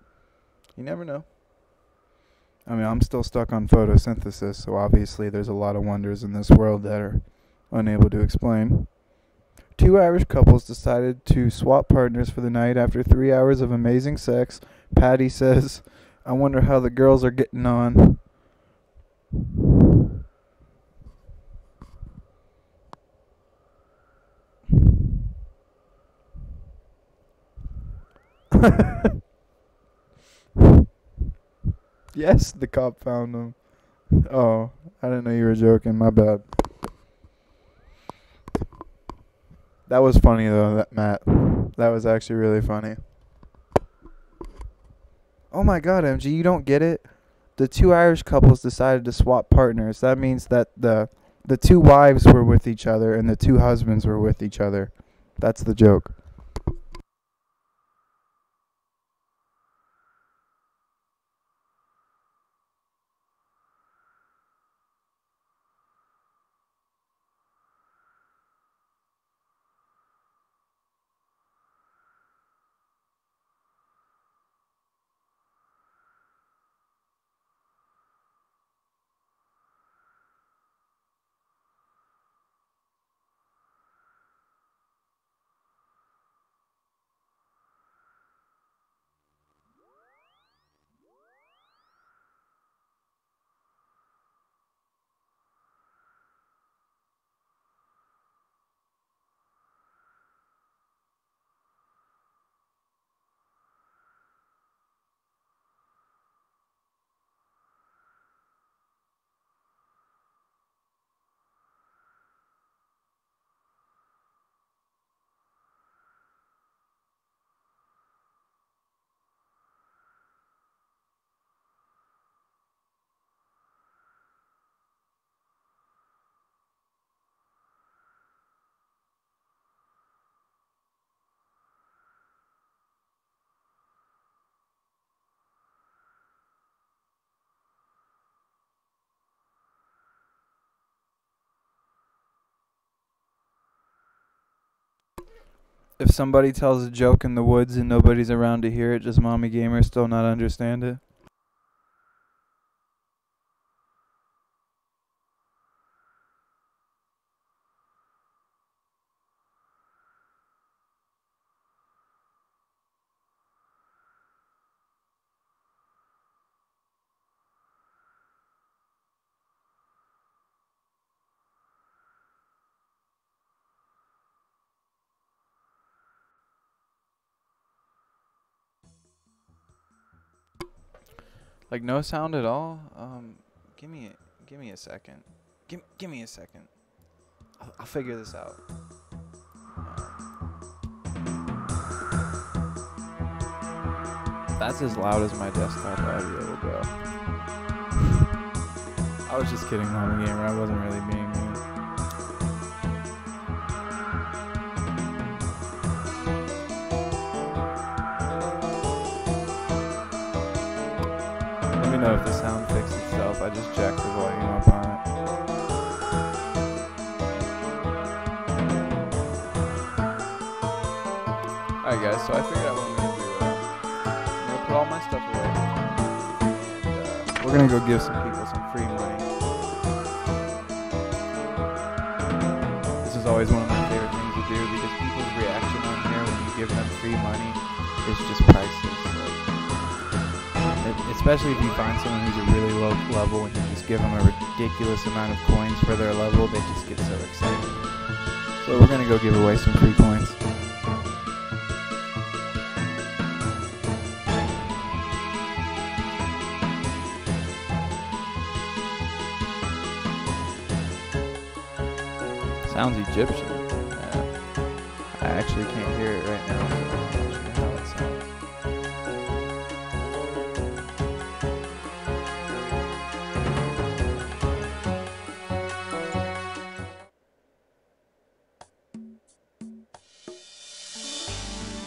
you never know. I mean, I'm still stuck on photosynthesis, so obviously there's a lot of wonders in this world that are unable to explain. Two Irish couples decided to swap partners for the night after 3 hours of amazing sex. Patty says, I wonder how the girls are getting on. Yes, the cop found them. Oh, I didn't know you were joking. My bad. That was funny though, Matt. That was actually really funny. Oh my god, MG, you don't get it? The two Irish couples decided to swap partners. That means that the two wives were with each other and the two husbands were with each other. That's the joke. If somebody tells a joke in the woods and nobody's around to hear it, does Mommy Gamer still not understand it? Like no sound at all? Give me a second. Give me a second. I'll figure this out. That's as loud as my desktop audio will go. I was just kidding, Mommy Gamer. I wasn't really being mean. me know if the sound fixed itself. I just jacked the volume up on it. Alright guys, so I figured out what I'm going to do. I'm going to put all my stuff away. And we're going to go give some people some free money. This is always one of my favorite things to do because people's reaction on here when you give them free money is just priceless. Especially if you find someone who's a really low level and you just give them a ridiculous amount of coins for their level, they just get so excited. So we're going to go give away some free coins. Sounds Egyptian. Yeah. I actually can't hear it right now. So I'm not sure how it sounds.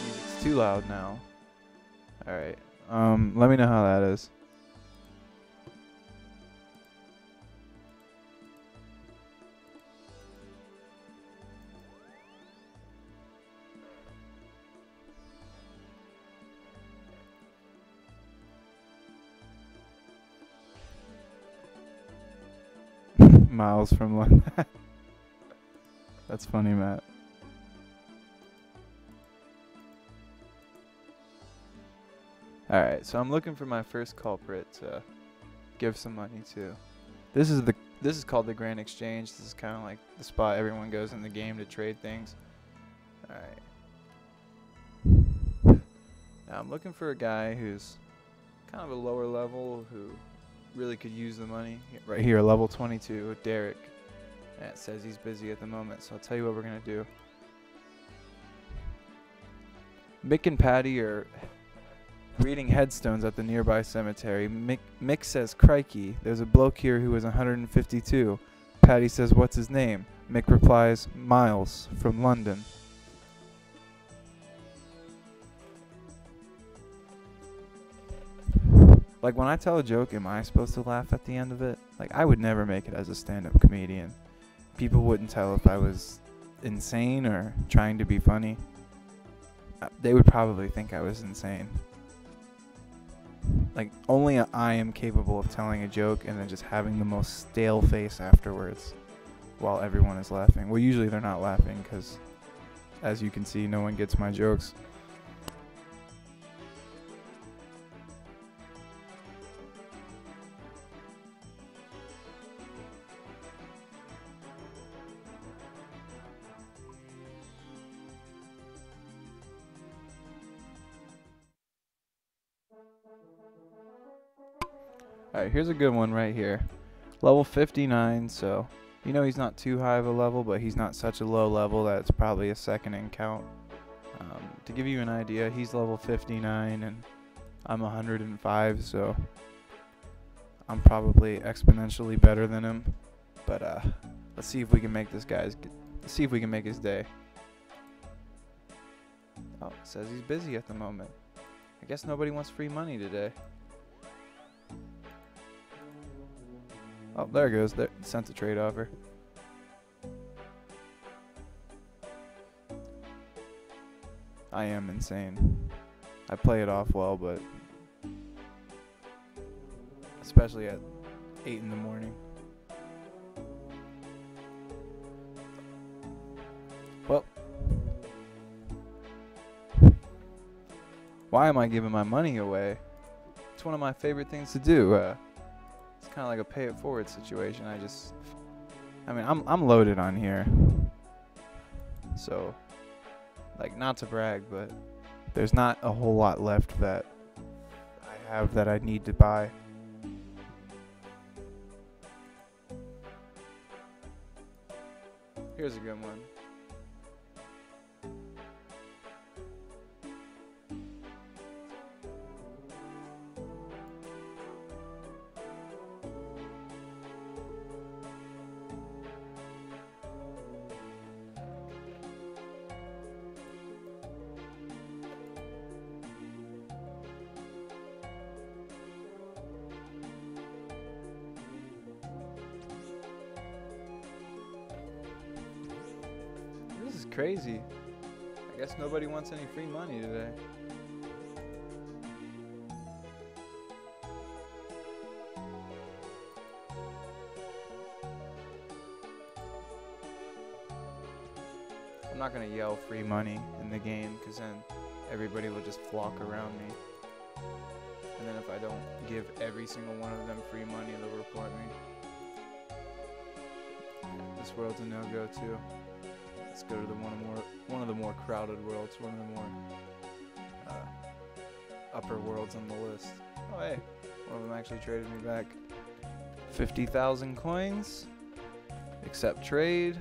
Music's too loud now. Alright. Let me know how that is. Miles from London. That's funny, Matt. Alright, so I'm looking for my first culprit to give some money to. This is called the Grand Exchange. This is kind of like the spot everyone goes in the game to trade things. Alright. Now I'm looking for a guy who's kind of a lower level who really could use the money. Right here, level 22, Derek. And it says he's busy at the moment, so I'll tell you what we're going to do. Mick and Patty are reading headstones at the nearby cemetery. Mick says, "Crikey, there's a bloke here who is 152. Patty says, "What's his name?" Mick replies, "Miles, from London." Like, when I tell a joke, am I supposed to laugh at the end of it? Like, I would never make it as a stand-up comedian. People wouldn't tell if I was insane or trying to be funny. They would probably think I was insane. Like, only I am capable of telling a joke and then just having the most stale face afterwards while everyone is laughing. Well, usually they're not laughing because, as you can see, no one gets my jokes. Alright, here's a good one right here. Level 59, so you know he's not too high of a level, but he's not such a low level that it's probably a second in count. To give you an idea, he's level 59 and I'm 105, so I'm probably exponentially better than him. But let's see if we can make this guy's. Let's see if we can make his day. Oh, it says he's busy at the moment. I guess nobody wants free money today. Oh, there it goes. There, sent a trade offer. I am insane. I play it off well, but especially at 8 in the morning. Well, why am I giving my money away? It's one of my favorite things to do. It's kind of like a pay it forward situation. I mean, I'm loaded on here. So, like, not to brag, but there's not a whole lot left that I have that I need to buy. Here's a good one. crazy. I guess nobody wants any free money today. I'm not gonna yell free money in the game, because then everybody will just flock around me. And then if I don't give every single one of them free money, they'll report me. This world's a no-go too. Let's go to the one of the more crowded worlds, one of the more upper worlds on the list. Oh hey, one of them actually traded me back 50,000 coins. Accept trade.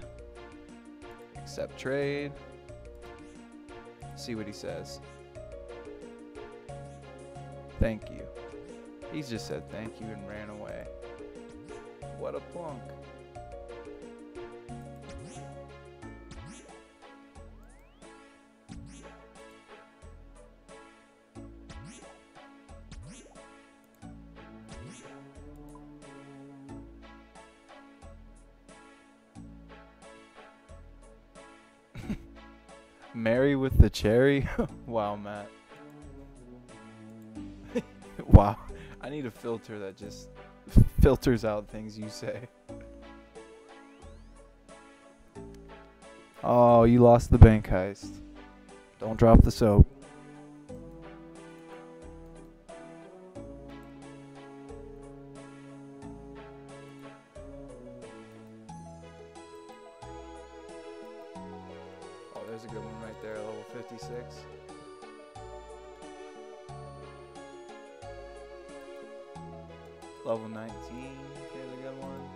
Accept trade. See what he says. Thank you. He's just said thank you and ran away. What a plunk. Mary with the cherry? Wow, Matt. Wow. I need a filter that just filters out things you say. Oh, you lost the bank heist. Don't drop the soap. Oh, there's a good one right there, level 56. Level 19, here's a good one.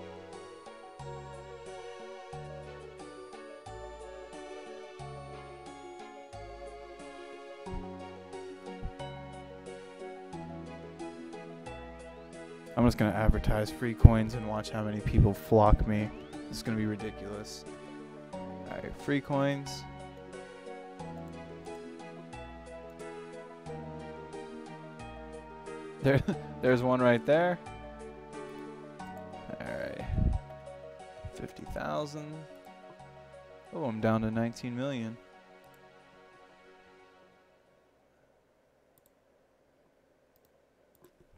I'm just gonna advertise free coins and watch how many people flock me. This is gonna be ridiculous. Alright, free coins. There's one right there. Alright. 50,000. Oh, I'm down to 19 million.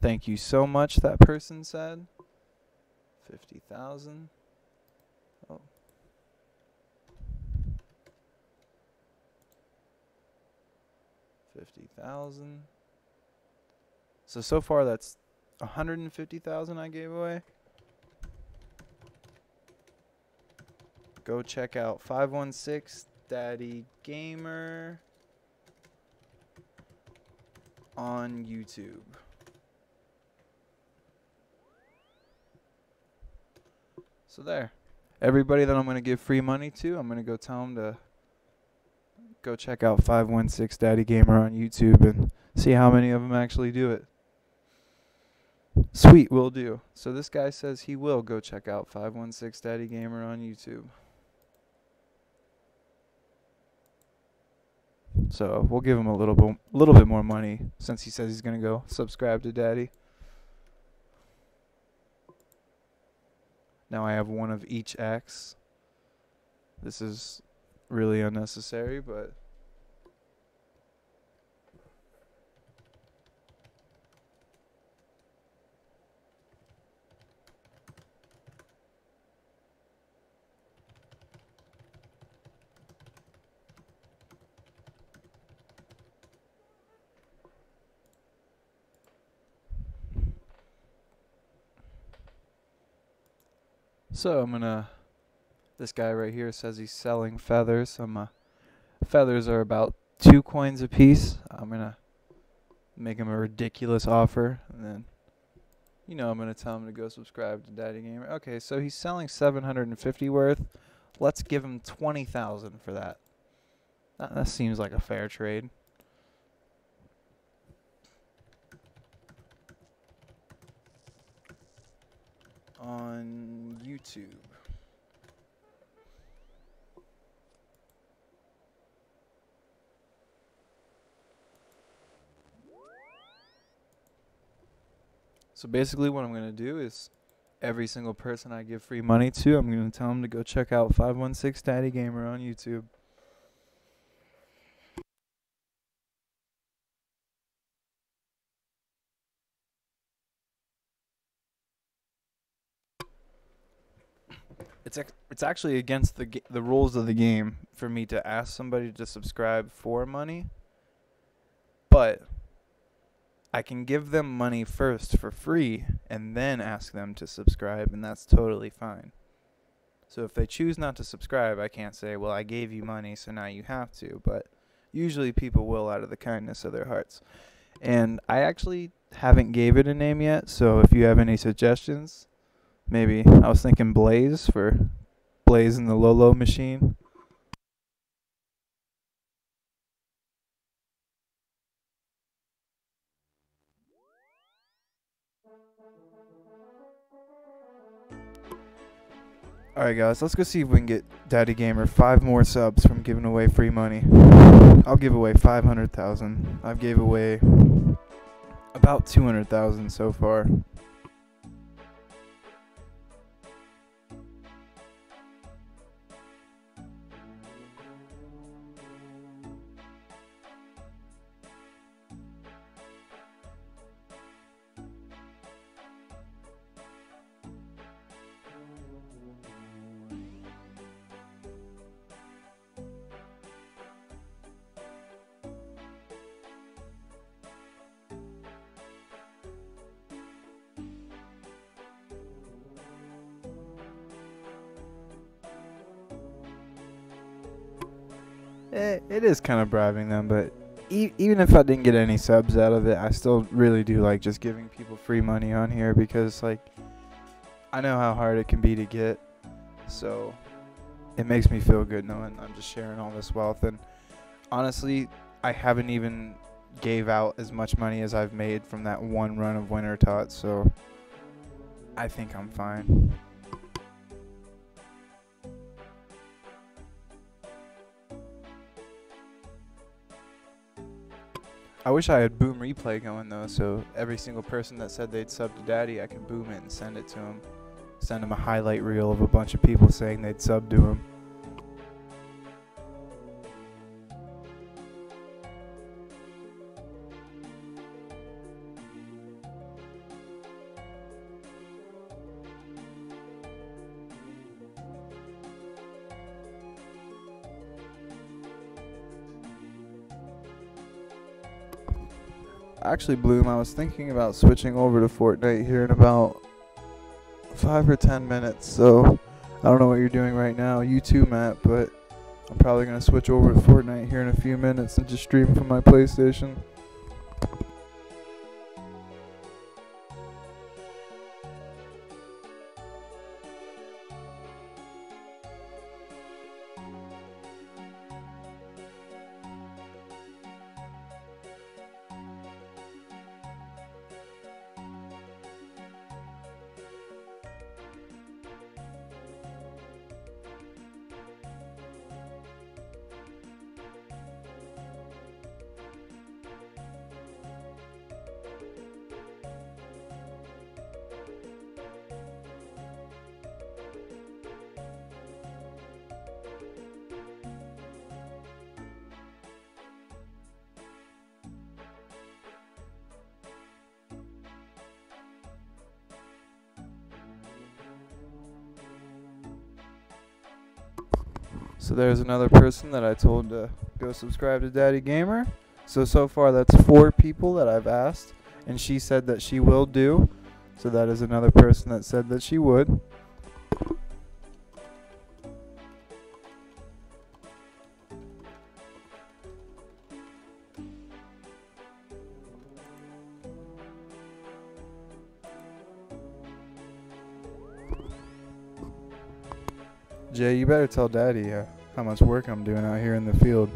Thank you so much, that person said. 50,000. Oh. $50,000. So far that's 150,000 I gave away. Go check out 516 Daddy Gamer on YouTube. So there. Everybody that I'm going to give free money to, I'm going to go tell them to go check out 516 Daddy Gamer on YouTube and see how many of them actually do it. Sweet, will do. So this guy says he will go check out 516 Daddy Gamer on YouTube. So we'll give him a little bit more money since he says he's going to go subscribe to Daddy. Now I have one of each X. This is really unnecessary, but so I'm gonna, this guy right here says he's selling feathers. Feathers are about 2 coins a piece. I'm gonna make him a ridiculous offer, and then, you know, I'm gonna tell him to go subscribe to Daddy Gamer. Okay, so he's selling 750 worth. Let's give him 20,000 for that. That seems like a fair trade. On YouTube. So basically what I'm going to do is every single person I give free money to, I'm going to tell them to go check out 516 Daddy Gamer on YouTube. it's actually against the rules of the game for me to ask somebody to subscribe for money, but I can give them money first for free and then ask them to subscribe, and that's totally fine. So if they choose not to subscribe, I can't say, well, I gave you money, so now you have to. But usually people will out of the kindness of their hearts. And I actually haven't gave it a name yet, so if you have any suggestions, maybe I was thinking Blaze for Blaze in the Lolo machine. Alright guys, let's go see if we can get Daddy Gamer 5 more subs from giving away free money. I'll give away 500,000. I've gave away about 200,000 so far. It is kind of bribing them, but even if I didn't get any subs out of it, I still really do like just giving people free money on here because, like, I know how hard it can be to get, so it makes me feel good knowing I'm just sharing all this wealth. And honestly, I haven't even gave out as much money as I've made from that one run of WinterTOT, so I think I'm fine. I wish I had boom replay going though, so every single person that said they'd sub to Daddy, I can boom it and send it to him. Send him a highlight reel of a bunch of people saying they'd sub to him. Actually, Bloom, I was thinking about switching over to Fortnite here in about 5 or 10 minutes, so I don't know what you're doing right now. You too, Matt, but I'm probably going to switch over to Fortnite here in a few minutes and just stream from my PlayStation. So there's another person that I told to go subscribe to Daddy Gamer. So far that's 4 people that I've asked, and she said that she will do. So that is another person that said that she would. Jay, you better tell Daddy how much work I'm doing out here in the field.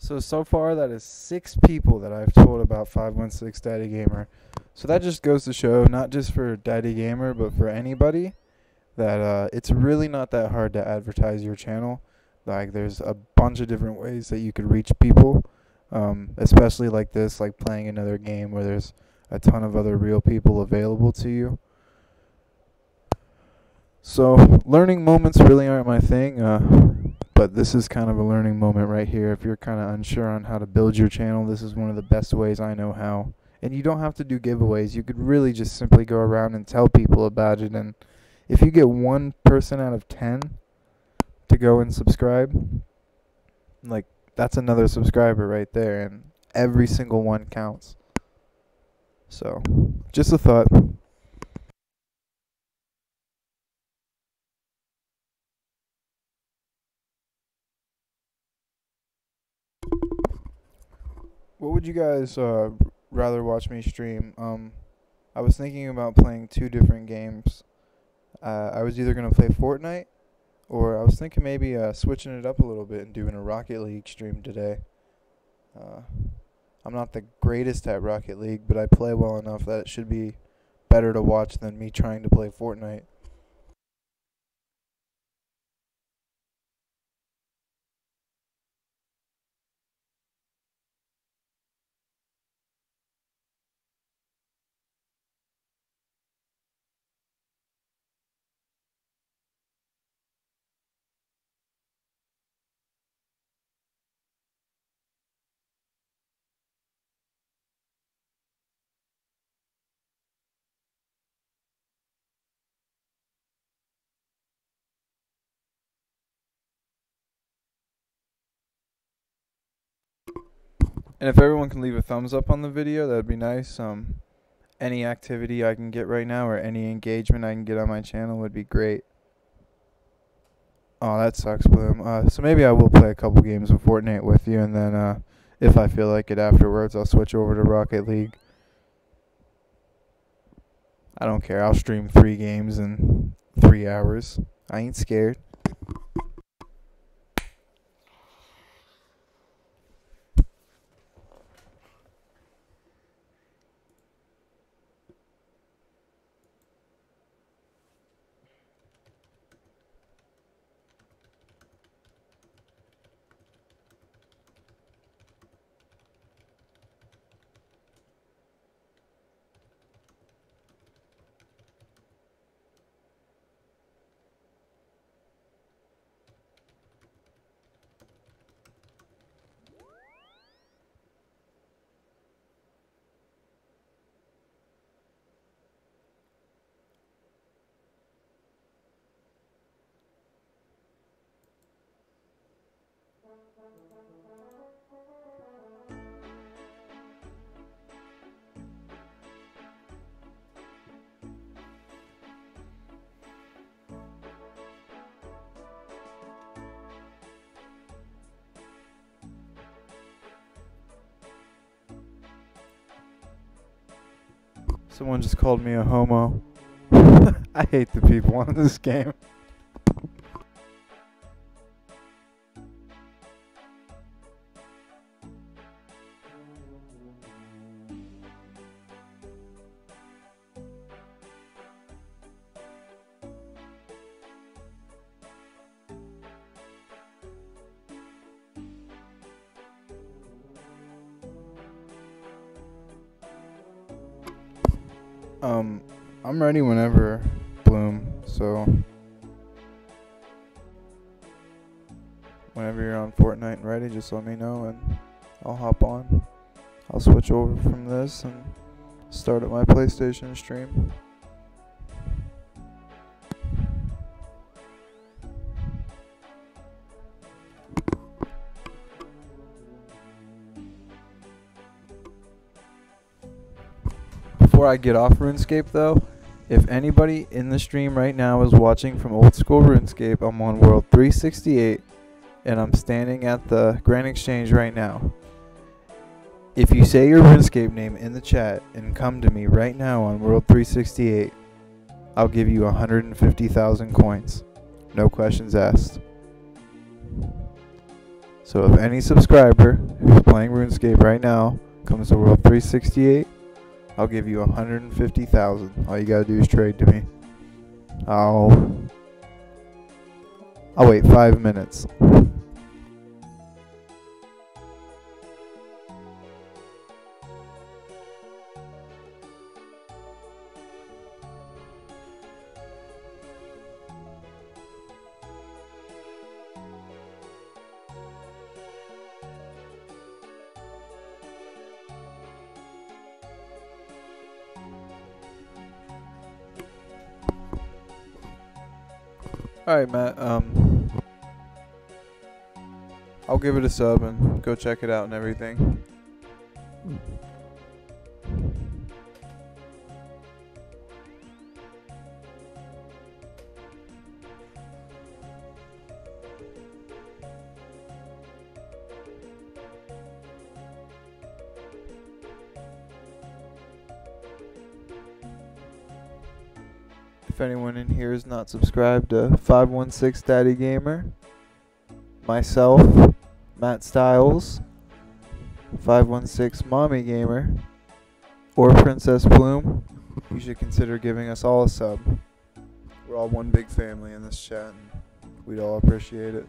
So far that is 6 people that I've told about 516 Daddy Gamer. So that just goes to show, not just for Daddy Gamer, but for anybody, that it's really not that hard to advertise your channel. Like, there's a bunch of different ways that you could reach people, especially like this, like playing another game where there's a ton of other real people available to you. So learning moments really aren't my thing, but this is kind of a learning moment right here. If you're kind of unsure on how to build your channel, this is one of the best ways I know how. And you don't have to do giveaways. You could really just simply go around and tell people about it. And if you get 1 person out of 10 to go and subscribe, like, that's another subscriber right there. And every single one counts. So, just a thought. What would you guys rather watch me stream? I was thinking about playing 2 different games. I was either going to play Fortnite, or I was thinking maybe switching it up a little bit and doing a Rocket League stream today. I'm not the greatest at Rocket League, but I play well enough that it should be better to watch than me trying to play Fortnite. And if everyone can leave a thumbs up on the video, that'd be nice. Any activity I can get right now, or any engagement I can get on my channel, would be great. Oh, that sucks, Bloom. So maybe I will play a couple games of Fortnite with you, and then if I feel like it afterwards, I'll switch over to Rocket League. I don't care. I'll stream 3 games in 3 hours. I ain't scared. Someone just called me a homo. I hate the people on this game. I'm ready whenever, Bloom, so whenever you're on Fortnite and ready, just let me know and I'll hop on. I'll switch over from this and start at my PlayStation stream. Before I get off RuneScape though, if anybody in the stream right now is watching from old school RuneScape, I'm on World 368 and I'm standing at the Grand Exchange right now. If you say your RuneScape name in the chat and come to me right now on World 368, I'll give you 150,000 coins. No questions asked. So if any subscriber who's playing RuneScape right now comes to World 368, I'll give you 150,000. All you gotta do is trade to me. I'll wait 5 minutes. Alright, Matt, I'll give it a sub and go check it out and everything. If anyone in here is not subscribed to 516 Daddy Gamer, myself, Matt Styles, 516 Mommy Gamer, or Princess Bloom, you should consider giving us all a sub. We're all one big family in this chat, and we'd all appreciate it.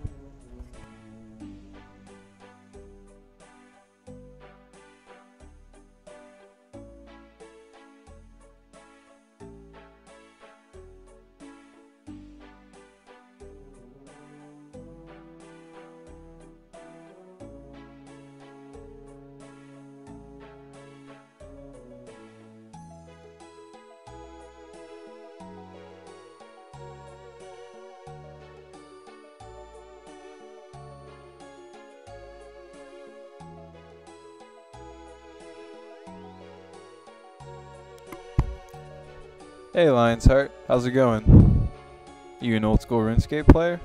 Hey Lion's-Heart, how's it going? You an old school RuneScape player?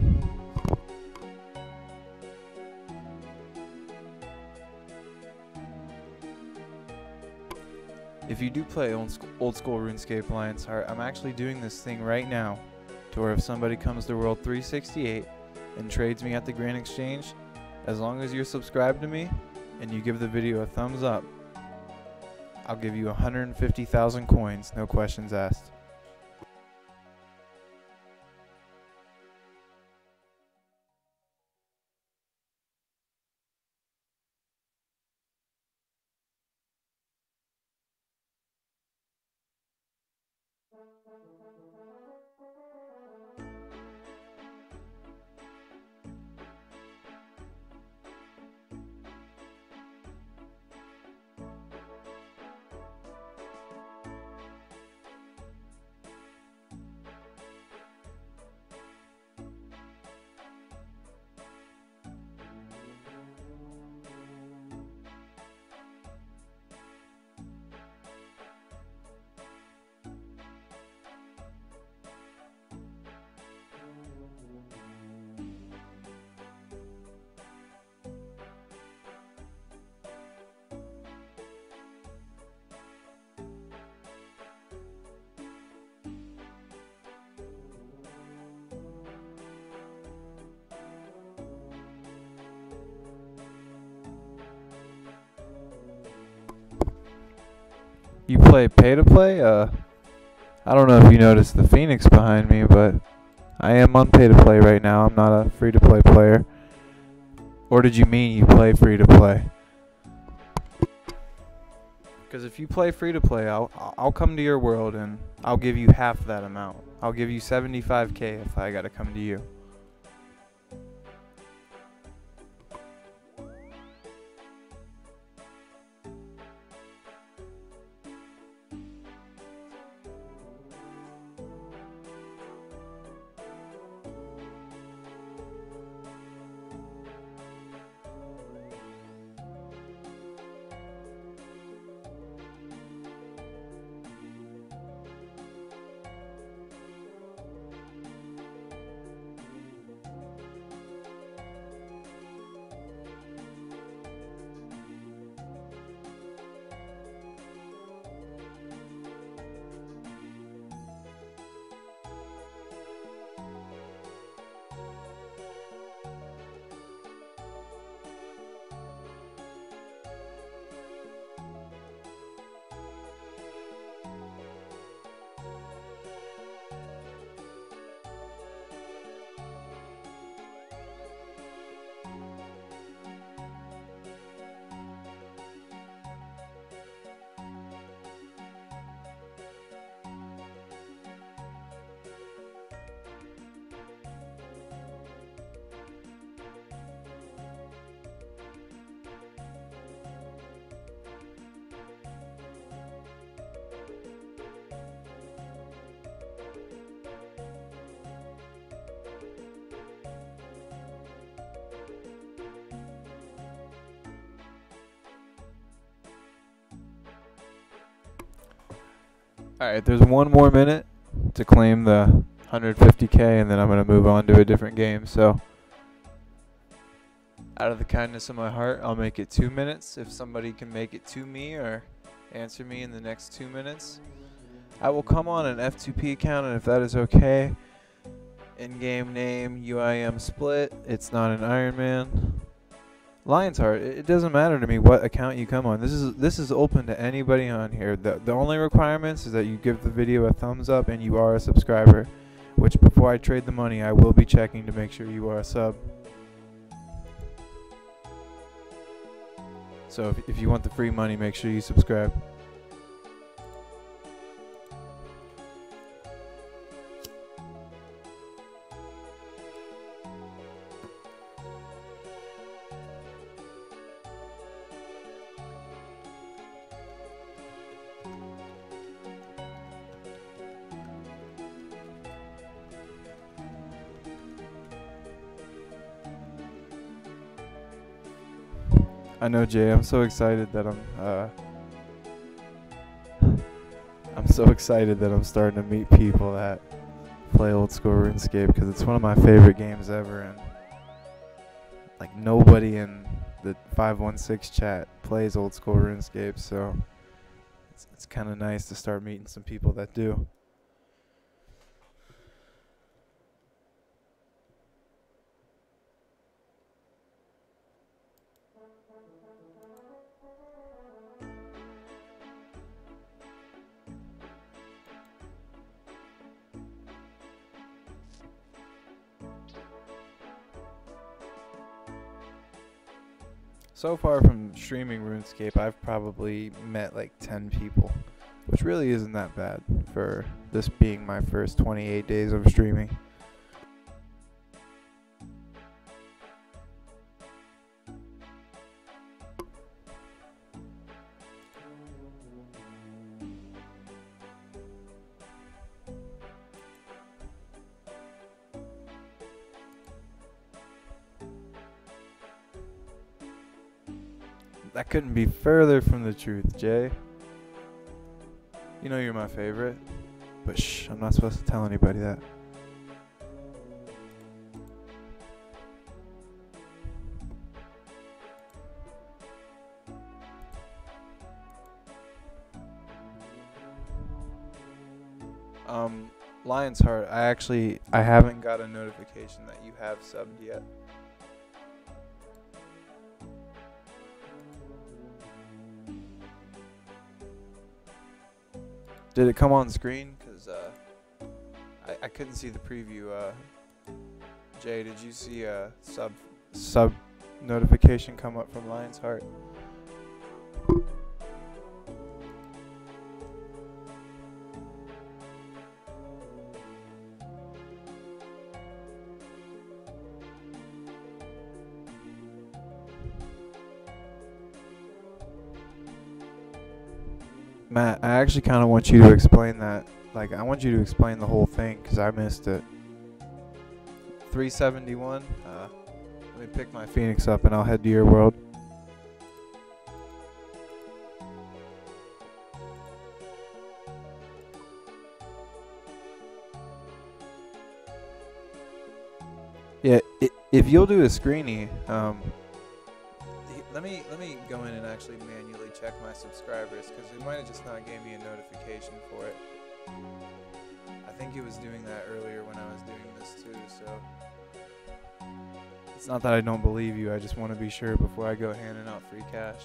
If you do play old school RuneScape, Lion's-Heart, I'm actually doing this thing right now to where if somebody comes to World 368 and trades me at the Grand Exchange, as long as you're subscribed to me and you give the video a thumbs up, I'll give you 150,000 coins, no questions asked. You play pay to play? I don't know if you noticed the Phoenix behind me, but I am on pay to play right now. I'm not a free to play player. Or did you mean you play free to play? Because if you play free to play, I'll come to your world and I'll give you half that amount. I'll give you 75k if I gotta come to you. Alright, there's 1 more minute to claim the 150k, and then I'm going to move on to a different game. So, out of the kindness of my heart, I'll make it 2 minutes. If somebody can make it to me or answer me in the next 2 minutes, I will come on an F2P account, and if that is okay, in-game name, UIM split, it's not an Iron Man. Lion's Heart, it doesn't matter to me what account you come on. This is open to anybody on here. The only requirements is that you give the video a thumbs up and you are a subscriber, which before I trade the money, I will be checking to make sure you are a sub. So if you want the free money, make sure you subscribe. I know, Jay. I'm so excited that I'm so excited that I'm starting to meet people that play old school RuneScape, because it's one of my favorite games ever, and like nobody in the 516 chat plays old school RuneScape, so it's kind of nice to start meeting some people that do. So far from streaming RuneScape, I've probably met like 10 people, which really isn't that bad for this being my first 28 days of streaming. That couldn't be further from the truth, Jay. You know you're my favorite, but shh, I'm not supposed to tell anybody that. Lion's Heart, I haven't got a notification that you have subbed yet. Did it come on screen? Because I couldn't see the preview. Jay, did you see a sub notification come up from Lion's Heart? Matt, I actually kind of want you to explain that. Like, I want you to explain the whole thing, because I missed it. 371. Let me pick my Phoenix up and I'll head to your world. Yeah, if you'll do a screeny, let me go in and actually manually check my subscribers, because it might have just not gave me a notification for it. I think it was doing that earlier when I was doing this too, so it's not that I don't believe you, I just want to be sure before I go handing out free cash.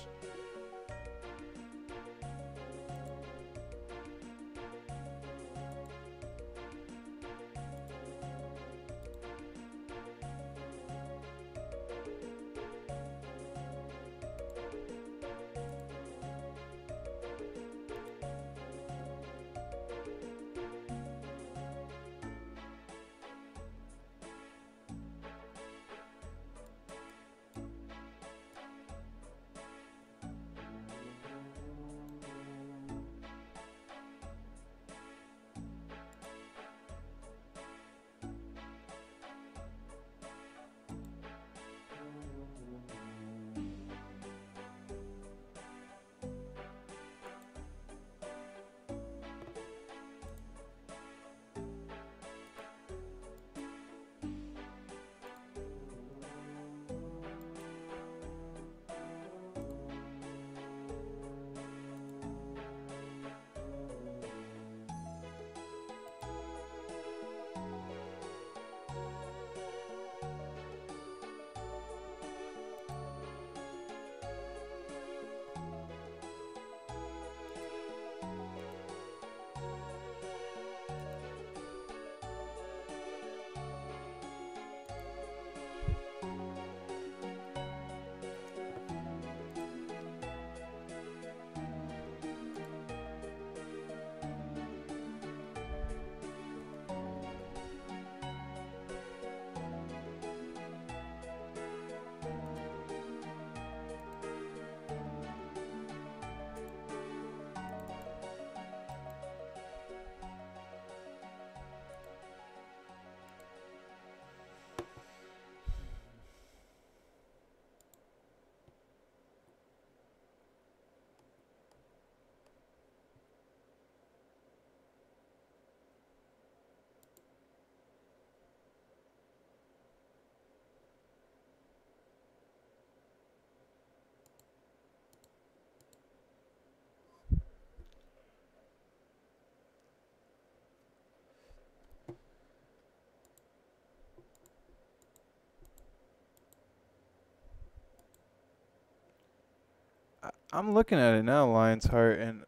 I'm looking at it now, Lion's Heart, and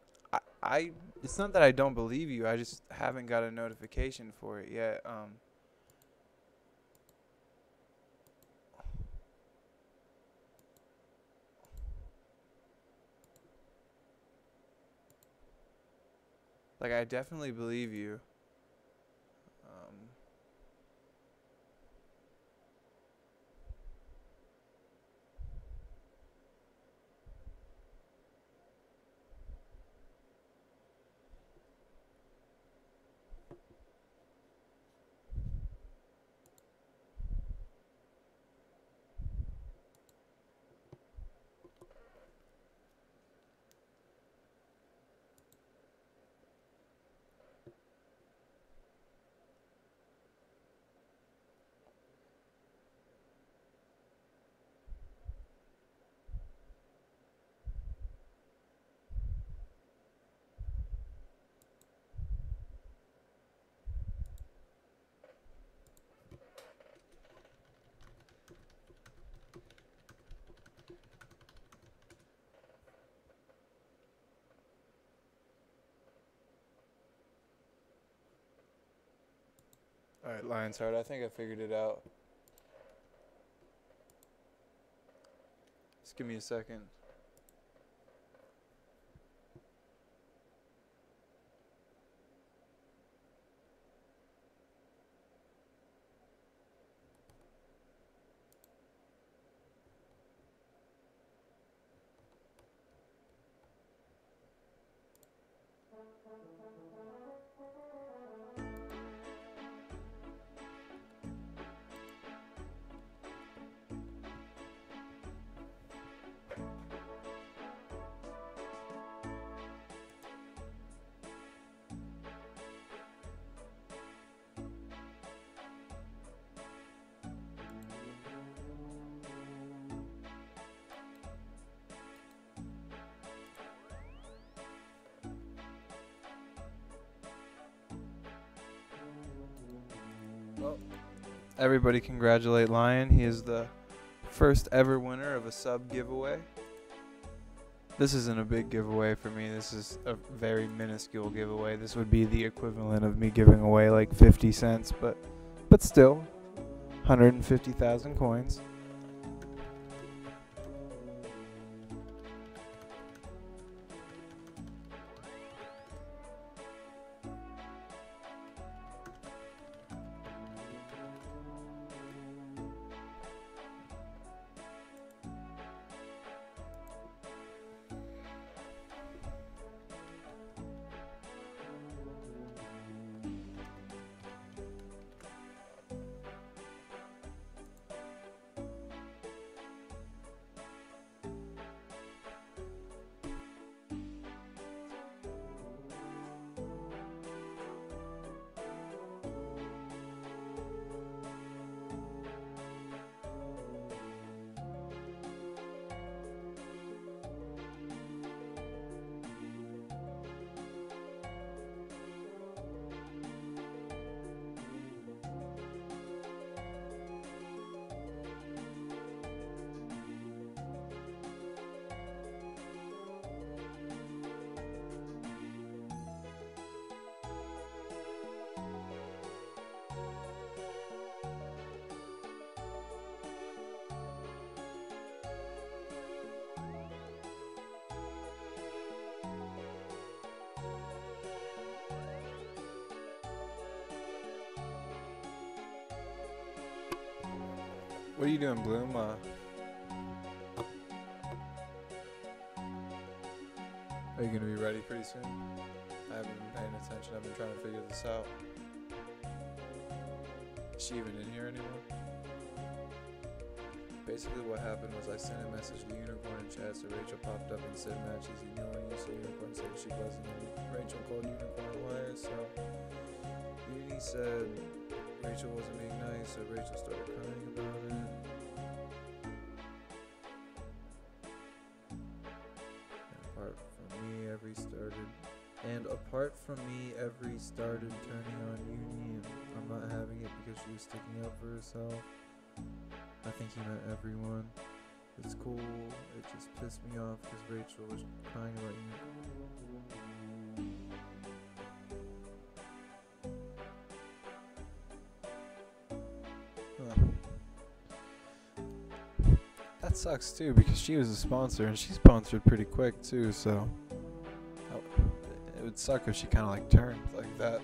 I it's not that I don't believe you. I just haven't got a notification for it yet. Like, I definitely believe you. All right, Lion's Heart, I think I figured it out. Just give me a second. Well, everybody congratulate Lion. He is the first ever winner of a sub giveaway. This isn't a big giveaway for me. This is a very minuscule giveaway. This would be the equivalent of me giving away like 50 cents, but still, 150,000 coins. What are you doing, Bloom? Are you going to be ready pretty soon? I haven't been paying attention. I've been trying to figure this out. Is she even in here anymore? Basically what happened was I sent a message to Unicorn in chat, so Rachel popped up and said, "Matt, she's ignoring you," so Unicorn said she wasn't. And Rachel called Unicorn a liar, so Uni said Rachel wasn't being nice, so Rachel started crying about it. Apart from me, every started turning on Uni, and I'm not having it because she was sticking up for herself. I think he meant everyone. It's cool. It just pissed me off because Rachel was crying about you. That sucks too because she was a sponsor and she sponsored pretty quick too, so it would suck if she kind of like turned like that.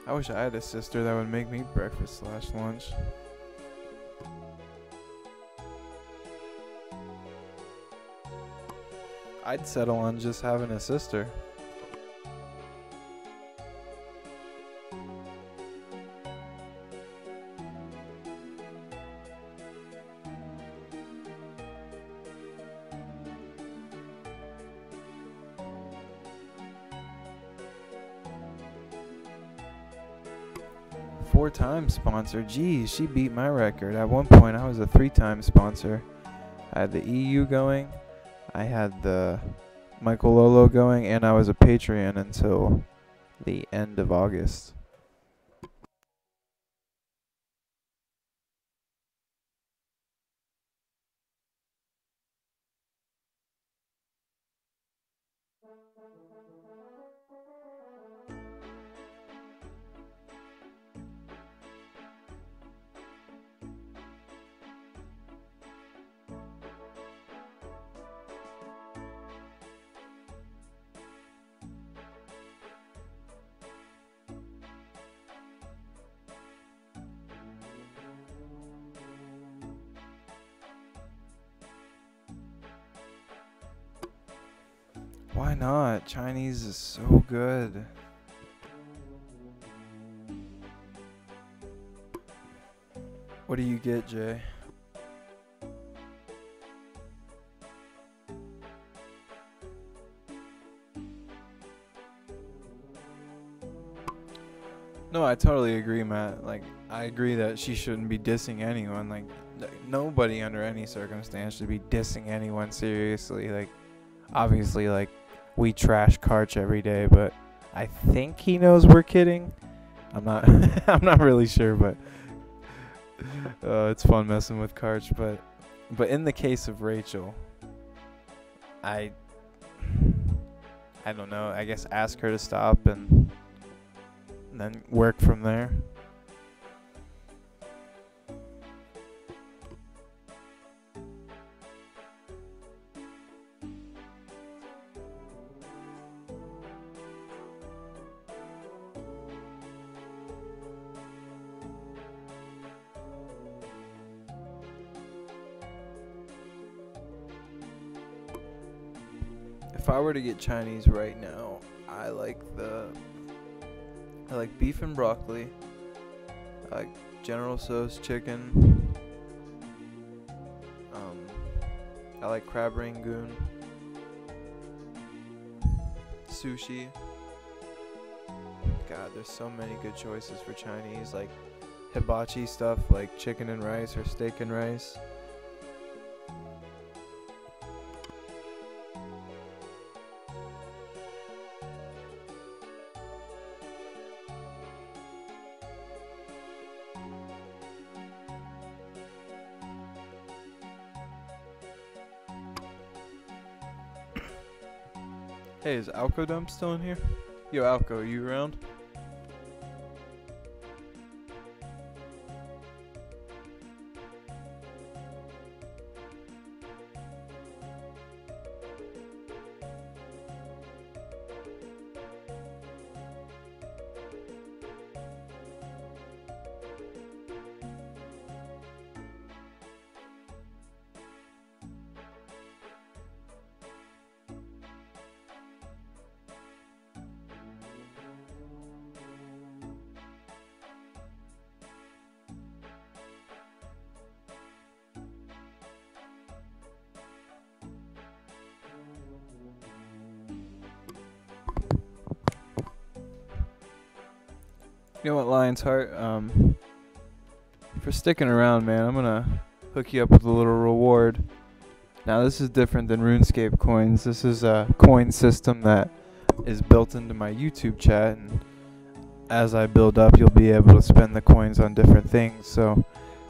I wish I had a sister that would make me breakfast / lunch. I'd settle on just having a sister. Four-time sponsor. Geez, she beat my record. At one point, I was a 3-time sponsor. I had the EU going, I had the Michael Lolo going, and I was a Patreon until the end of August. Why not? Chinese is so good. What do you get, Jay? No, I totally agree, Matt. Like, I agree that she shouldn't be dissing anyone. Like, nobody under any circumstance should be dissing anyone seriously. Like, obviously, like, we trash Karch every day, but I think he knows we're kidding. I'm not I'm not really sure, but it's fun messing with Karch. But in the case of Rachel, I don't know. I guess ask her to stop and then work from there. If I were to get Chinese right now, I like beef and broccoli. I like General Tso's chicken. I like crab rangoon. Sushi. God, there's so many good choices for Chinese. Like hibachi stuff, like chicken and rice or steak and rice. Hey, is Alco Dump still in here? Yo, Alco, are you around? You know what, Lion's Heart? For sticking around, man, I'm gonna hook you up with a little reward. Now, this is different than RuneScape coins. This is a coin system that is built into my YouTube chat, and as I build up, you'll be able to spend the coins on different things. So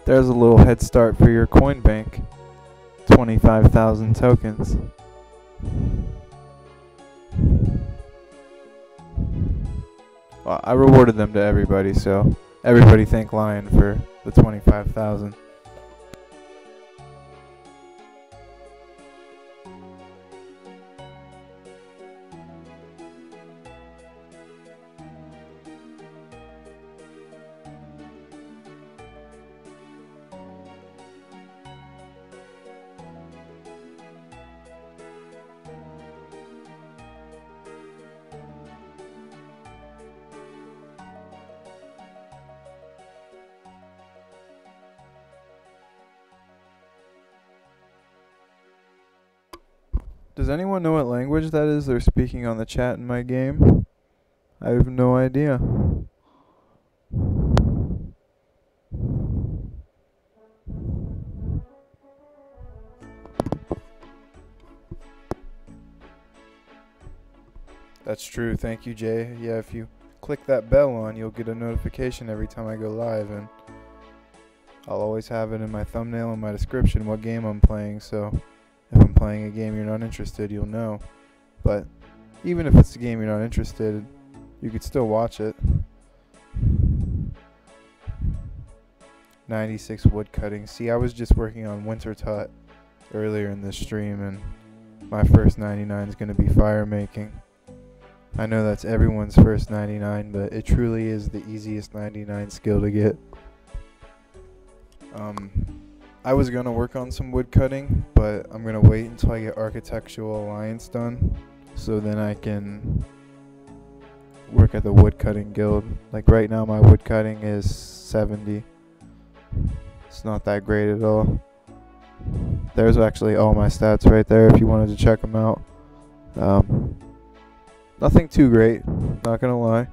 there's a little head start for your coin bank. 25,000 tokens. Well, I rewarded them to everybody, so everybody thank Lion for the 25,000. Does anyone know what language that is they're speaking on the chat in my game? I have no idea. That's true. Thank you, Jay. Yeah, if you click that bell on, you'll get a notification every time I go live, and I'll always have it in my thumbnail and my description what game I'm playing, so if I'm playing a game you're not interested, you'll know. But even if it's a game you're not interested in, you could still watch it. 96 wood cutting. See, I was just working on WINTERTODT earlier in this stream, and my first 99 is going to be FIREMAKING. I know that's everyone's first 99, but it truly is the easiest 99 skill to get. I was going to work on some wood cutting, but I'm going to wait until I get Architectural Alliance done, so then I can work at the wood cutting guild. Like right now my wood cutting is 70. It's not that great at all. There's actually all my stats right there if you wanted to check them out. Nothing too great, not gonna lie.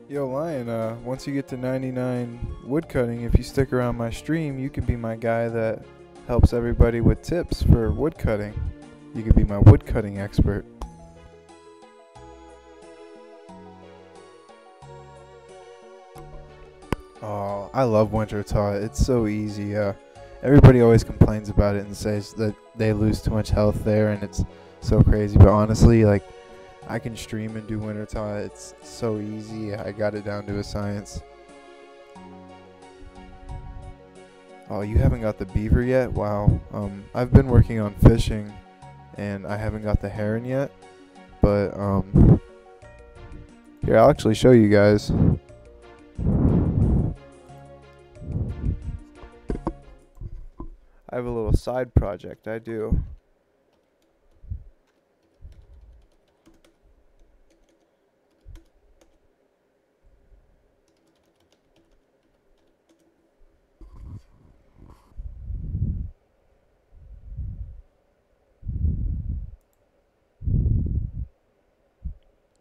Yo, Lion, once you get to 99 woodcutting, if you stick around my stream, you can be my guy that helps everybody with tips for woodcutting. You could be my woodcutting expert. Oh, I love WINTERTODT. It's so easy. Everybody always complains about it and says that they lose too much health there and it's so crazy. But honestly, like, I can stream and do WINTERTODT. It's so easy. I got it down to a science. Oh, you haven't got the beaver yet? Wow. I've been working on fishing and I haven't got the heron yet. But here, I'll actually show you guys. I have a little side project I do.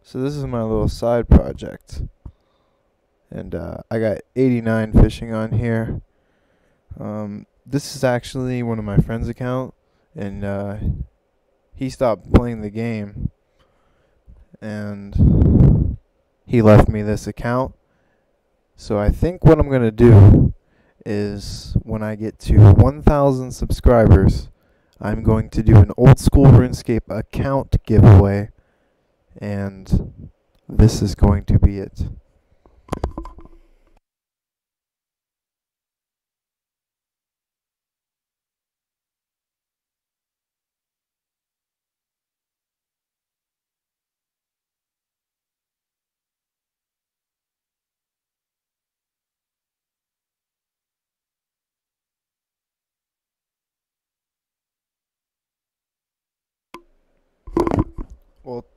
So this is my little side project. And I got 89 fishing on here. This is actually one of my friend's account, and he stopped playing the game, and he left me this account. So I think what I'm gonna do is when I get to 1,000 subscribers, I'm going to do an old school RuneScape account giveaway, and this is going to be it.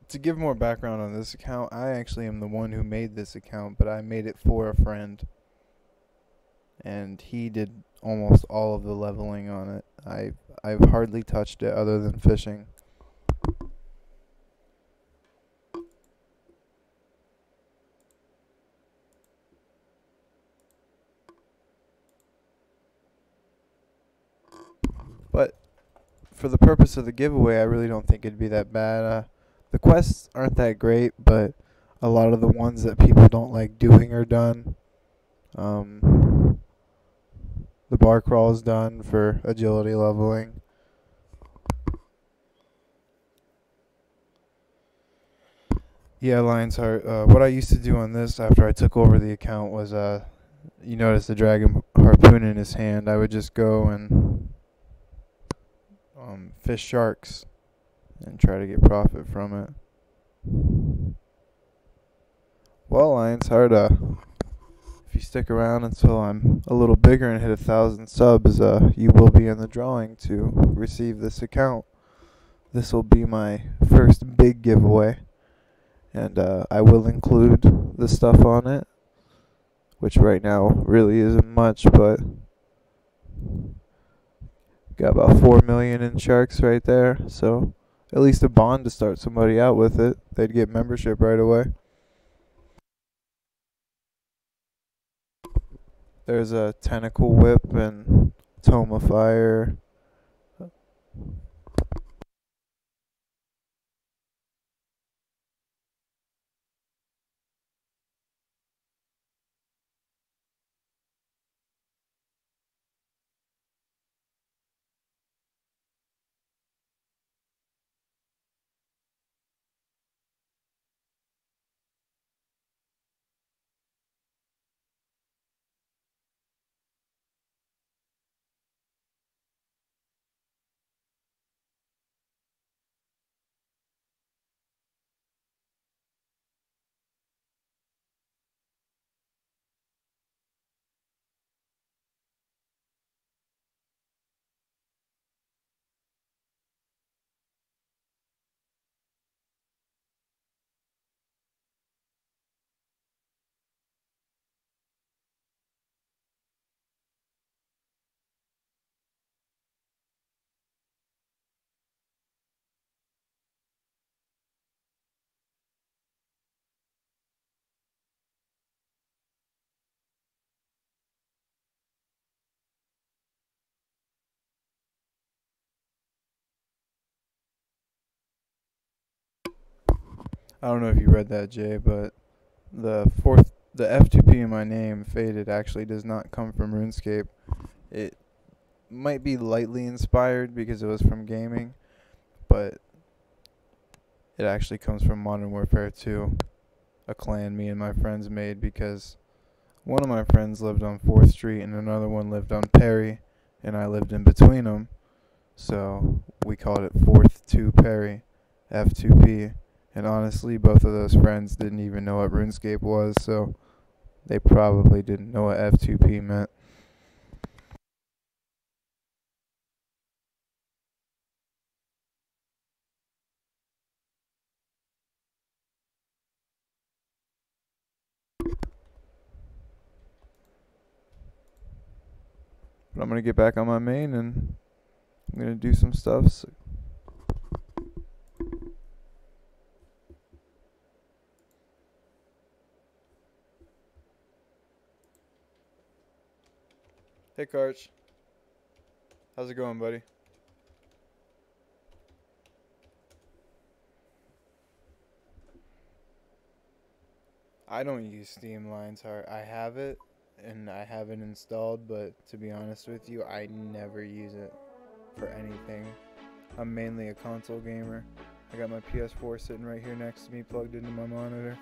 To give more background on this account, I actually am the one who made this account, but I made it for a friend. And he did almost all of the leveling on it. I've hardly touched it other than fishing. But for the purpose of the giveaway, I really don't think it'd be that bad. The quests aren't that great, but a lot of the ones that people don't like doing are done. The bar crawl is done for agility leveling. Yeah, Lionheart. What I used to do on this after I took over the account was, you notice the dragon harpoon in his hand. I would just go and fish sharks and try to get profit from it. Well, Lionheart, if you stick around until I'm a little bigger and hit 1,000 subs, you will be in the drawing to receive this account. This will be my first big giveaway, and I will include the stuff on it, which right now really isn't much, but got about 4 million in sharks right there, so at least a bond to start somebody out with it. They'd get membership right away. There's a tentacle whip and tome of fire. I don't know if you read that, Jay, but the F2P in my name, Faded, actually does not come from RuneScape. It might be lightly inspired because it was from gaming, but it actually comes from Modern Warfare 2, a clan me and my friends made because one of my friends lived on 4th Street and another one lived on Perry, and I lived in between them, so we called it 4th 2 Perry, F2P. And honestly, both of those friends didn't even know what RuneScape was, so they probably didn't know what F2P meant. But I'm going to get back on my main and I'm going to do some stuff. So hey, Karch. How's it going, buddy? I don't use Steam Lionheart. I have it, and I have it installed, but to be honest with you, I never use it for anything. I'm mainly a console gamer. I got my PS4 sitting right here next to me, plugged into my monitor.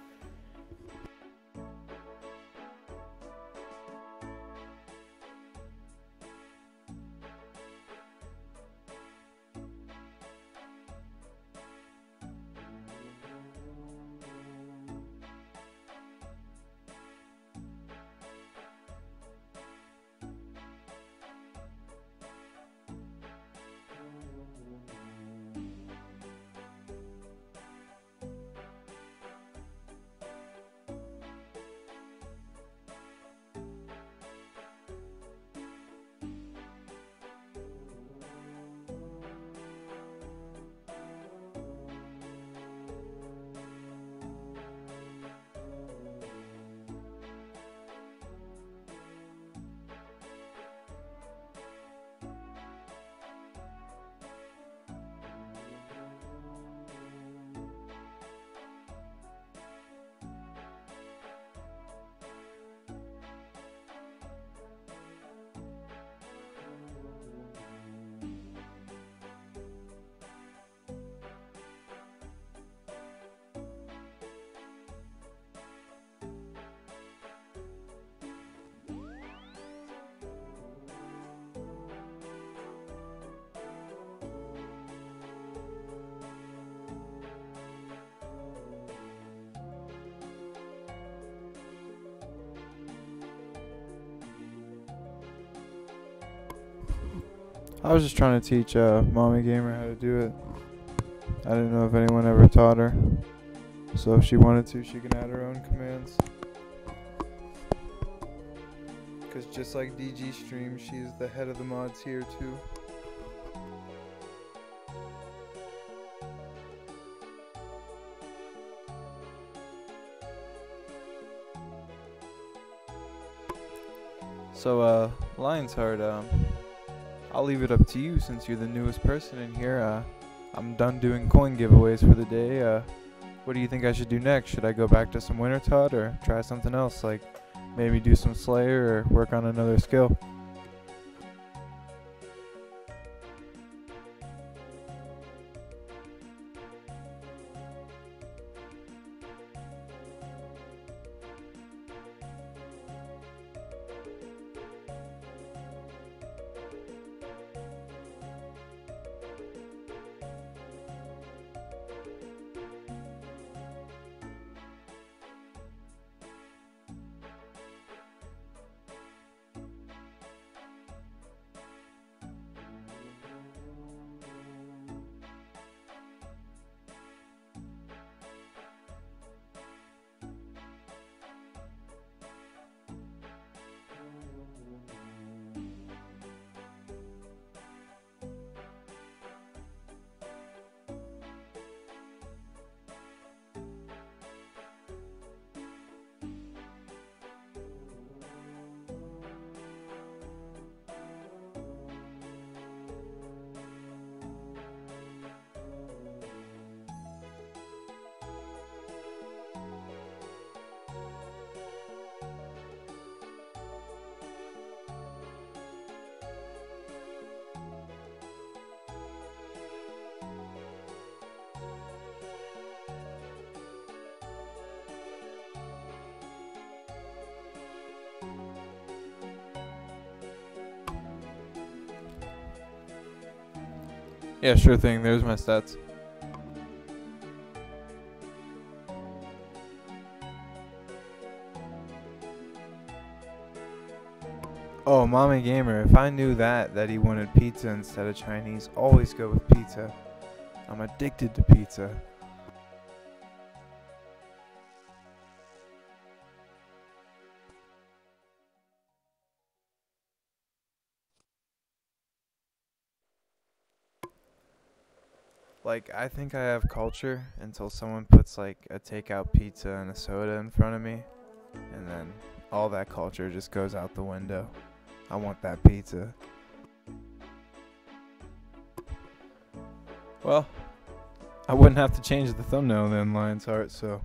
I was just trying to teach Mommy Gamer how to do it. I didn't know if anyone ever taught her. So if she wanted to, she can add her own commands. Because just like DG Stream, she's the head of the mods here too. So, Lionheart, I'll leave it up to you since you're the newest person in here. I'm done doing coin giveaways for the day. What do you think I should do next? Should I go back to some WinterTodt or try something else, like maybe do some Slayer or work on another skill? Yeah, sure thing. There's my stats. Oh, Mommy Gamer, if I knew that he wanted pizza instead of Chinese, always go with pizza. I'm addicted to pizza. Like, I think I have culture until someone puts like a takeout pizza and a soda in front of me, and then all that culture just goes out the window. I want that pizza. Well, I wouldn't have to change the thumbnail then, Lionheart, so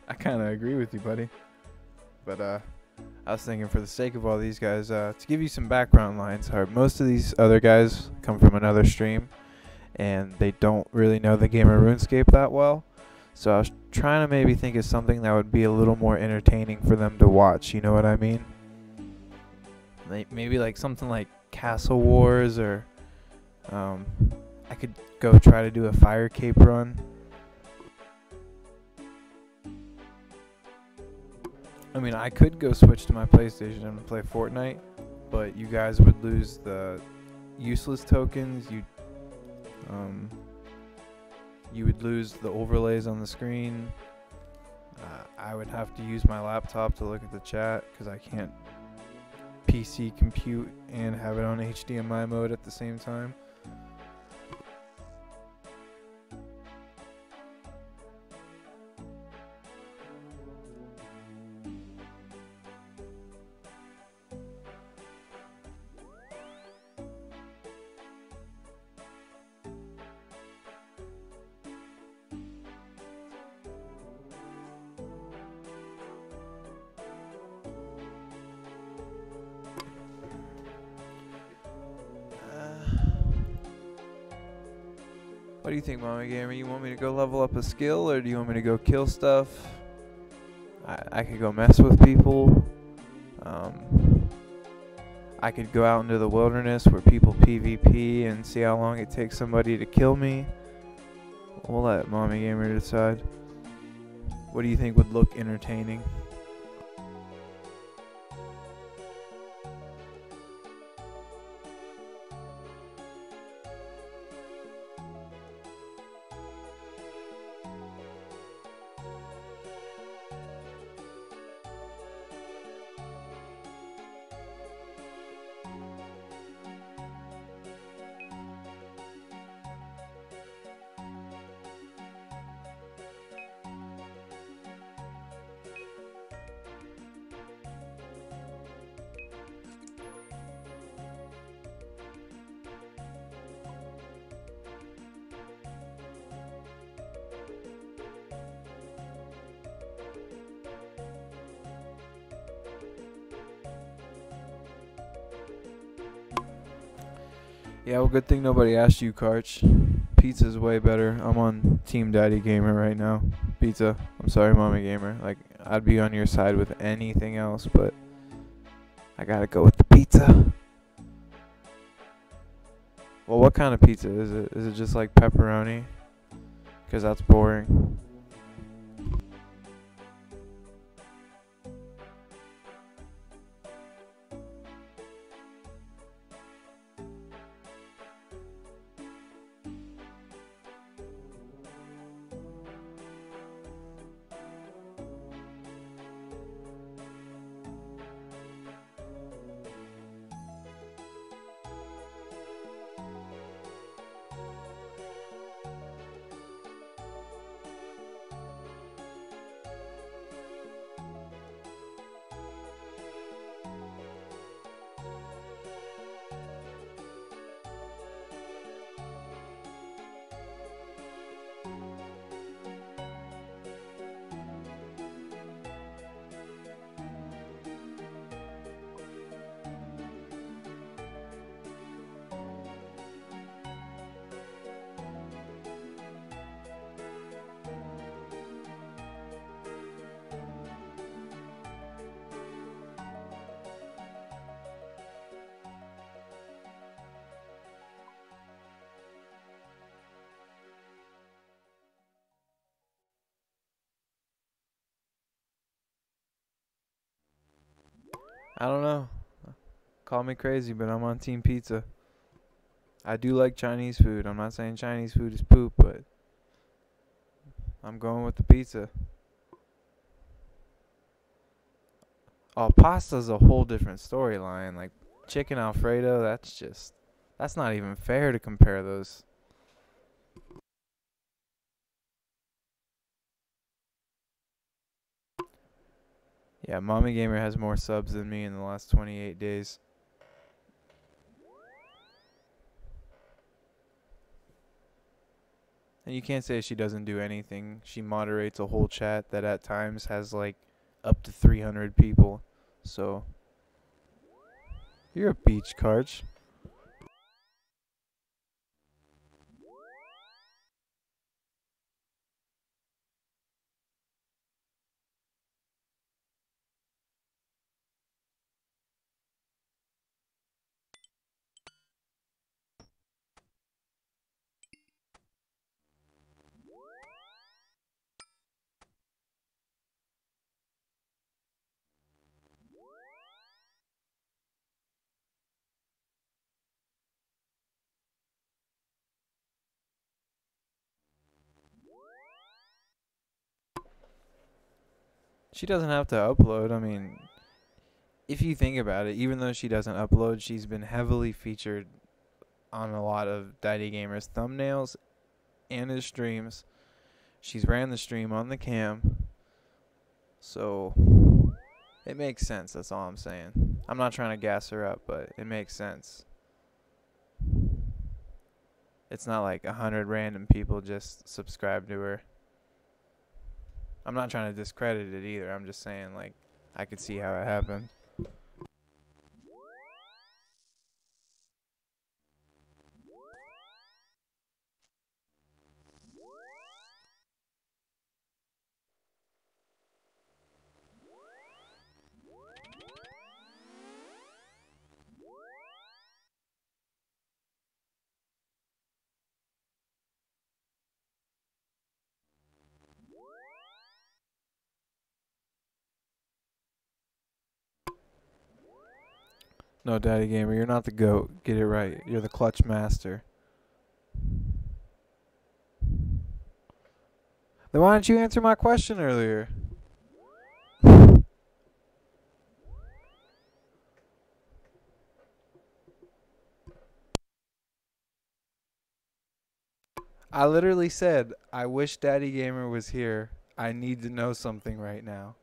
I kind of agree with you, buddy. But I was thinking, for the sake of all these guys, to give you some background, Lionheart, most of these other guys come from another stream, and they don't really know the game of Runescape that well. So I was trying to maybe think of something that would be a little more entertaining for them to watch, you know what I mean? Maybe like something like Castle Wars, or I could go try to do a fire cape run. I mean, I could go switch to my PlayStation and play Fortnite, but you guys would lose the useless tokens. You would lose the overlays on the screen. I would have to use my laptop to look at the chat because I can't PC compute and have it on HDMI mode at the same time. What do you think, Mommy Gamer? You want me to go level up a skill, or do you want me to go kill stuff? I could go mess with people. I could go out into the wilderness where people PvP and see how long it takes somebody to kill me. We'll let Mommy Gamer decide. What do you think would look entertaining? Yeah, well, good thing nobody asked you, Karch. Pizza's way better. I'm on Team Daddy Gamer right now. Pizza. I'm sorry, Mommy Gamer. Like, I'd be on your side with anything else, but I gotta go with the pizza. Well, what kind of pizza is it? Is it just like pepperoni? Because that's boring. I don't know. Call me crazy, but I'm on Team Pizza. I do like Chinese food. I'm not saying Chinese food is poop, but I'm going with the pizza. Oh, pasta's a whole different storyline. Like, chicken Alfredo, that's not even fair to compare those. Yeah, Mommy Gamer has more subs than me in the last 28 days. And you can't say she doesn't do anything. She moderates a whole chat that at times has like up to 300 people. So, you're a beach, Karch. She doesn't have to upload. I mean, if you think about it, even though she doesn't upload, she's been heavily featured on a lot of Daddy Gamer's thumbnails and his streams. She's ran the stream on the cam. So, it makes sense. That's all I'm saying. I'm not trying to gas her up, but it makes sense. It's not like 100 random people just subscribe to her. I'm not trying to discredit it either. I'm just saying, like, I could see how it happened. No, Daddy Gamer, you're not the GOAT. Get it right. You're the clutch master. Then why didn't you answer my question earlier? I literally said, I wish Daddy Gamer was here. I need to know something right now.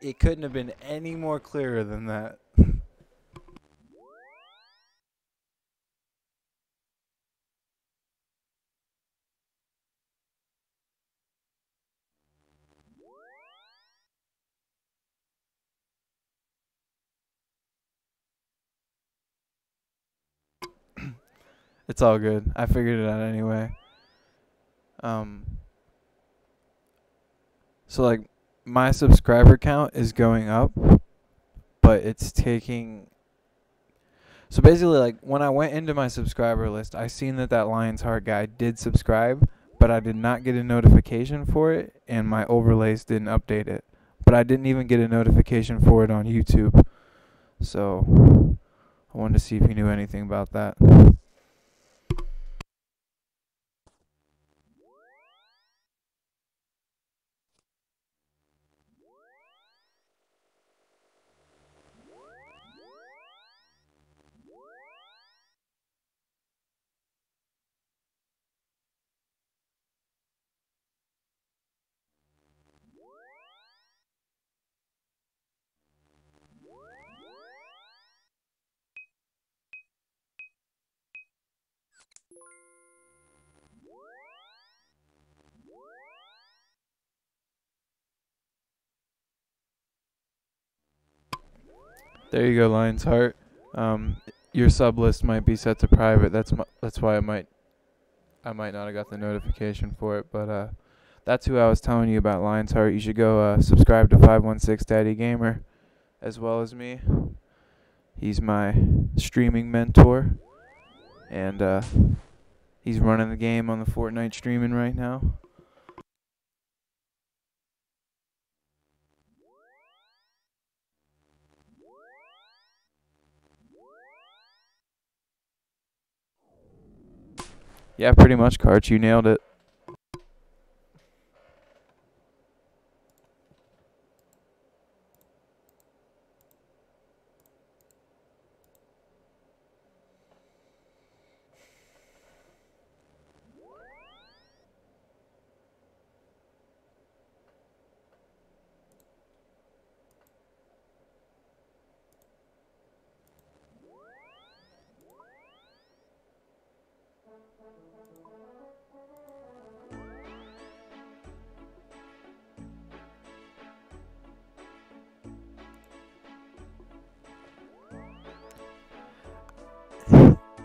It couldn't have been any more clearer than that. It's all good. I figured it out anyway. So like my subscriber count is going up, but it's taking. So basically, like when I went into my subscriber list, I seen that Lion's Heart guy did subscribe, but I did not get a notification for it, and my overlays didn't update it. But I didn't even get a notification for it on YouTube. So I wanted to see if you knew anything about that. There you go, Lion's Heart. Your sub list might be set to private. That's why I might not have got the notification for it. But that's who I was telling you about, Lion's Heart. You should go subscribe to 516 Daddy Gamer, as well as me. He's my streaming mentor, and he's running the game on the Fortnite streaming right now. Yeah, pretty much, Karch. You nailed it.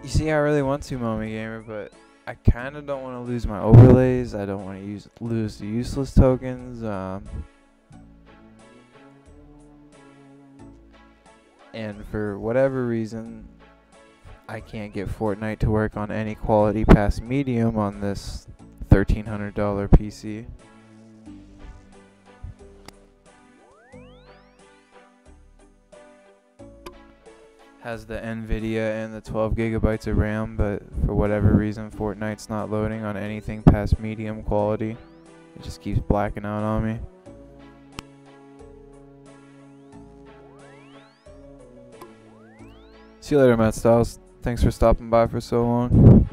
You see, I really want to, Mommy Gamer, but I kind of don't want to lose my overlays. I don't want to lose the useless tokens. And for whatever reason, I can't get Fortnite to work on any quality past medium on this $1,300 PC. Has the NVIDIA and the 12 gigabytes of RAM, but for whatever reason, Fortnite's not loading on anything past medium quality. It just keeps blacking out on me. See you later, Matt Styles. Thanks for stopping by for so long.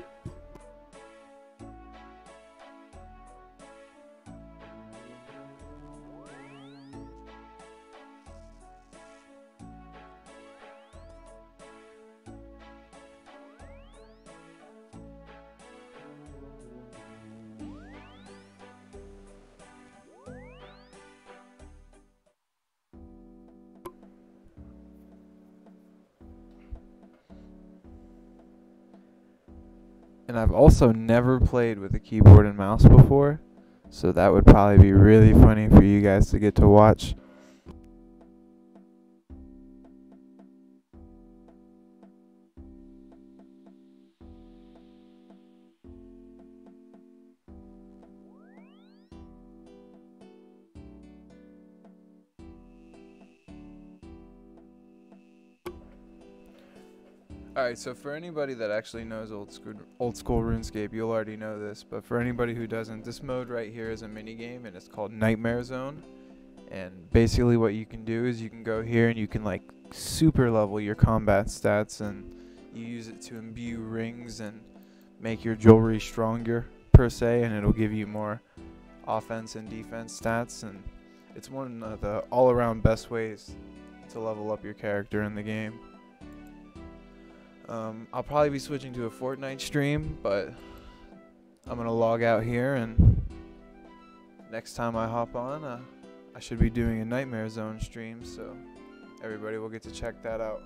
And I've also never played with a keyboard and mouse before, so that would probably be really funny for you guys to get to watch. Alright, so for anybody that actually knows old school RuneScape, you'll already know this, but for anybody who doesn't, this mode right here is a mini game, and it's called Nightmare Zone. And basically what you can do is you can go here and you can like super level your combat stats, and you use it to imbue rings and make your jewelry stronger per se, and it'll give you more offense and defense stats, and it's one of the all-around best ways to level up your character in the game. I'll probably be switching to a Fortnite stream, but I'm going to log out here, and next time I hop on, I should be doing a Nightmare Zone stream, so everybody will get to check that out.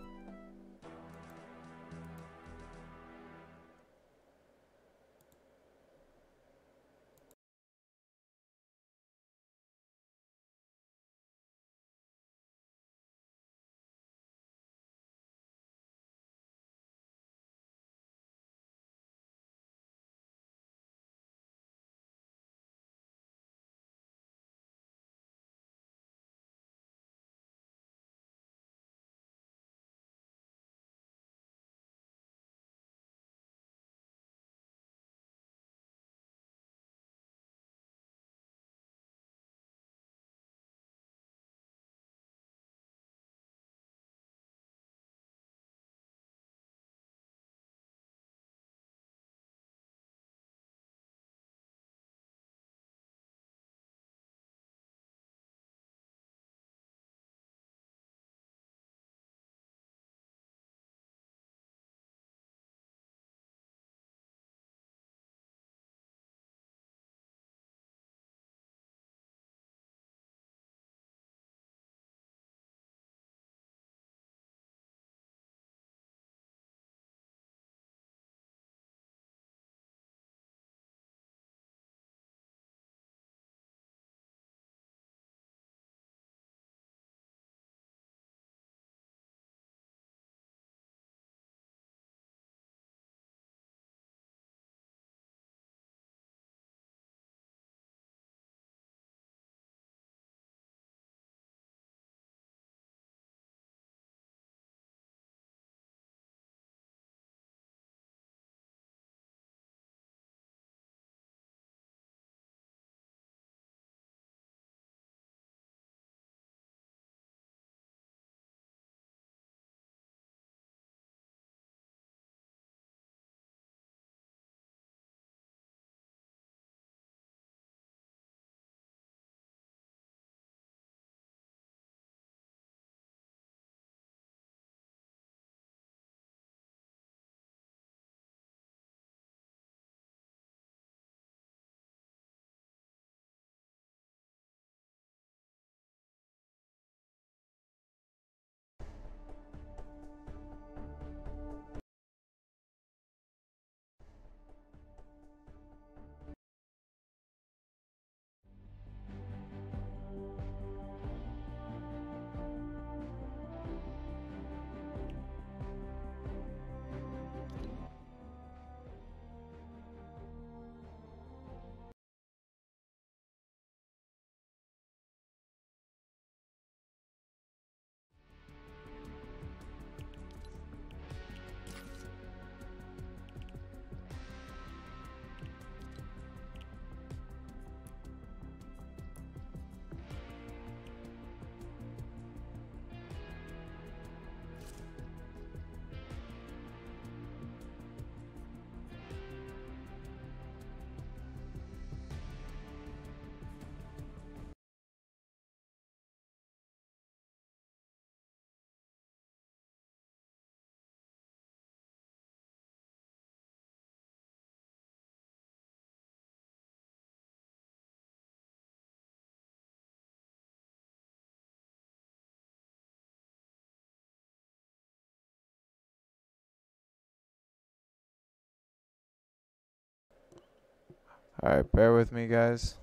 Alright, bear with me, guys.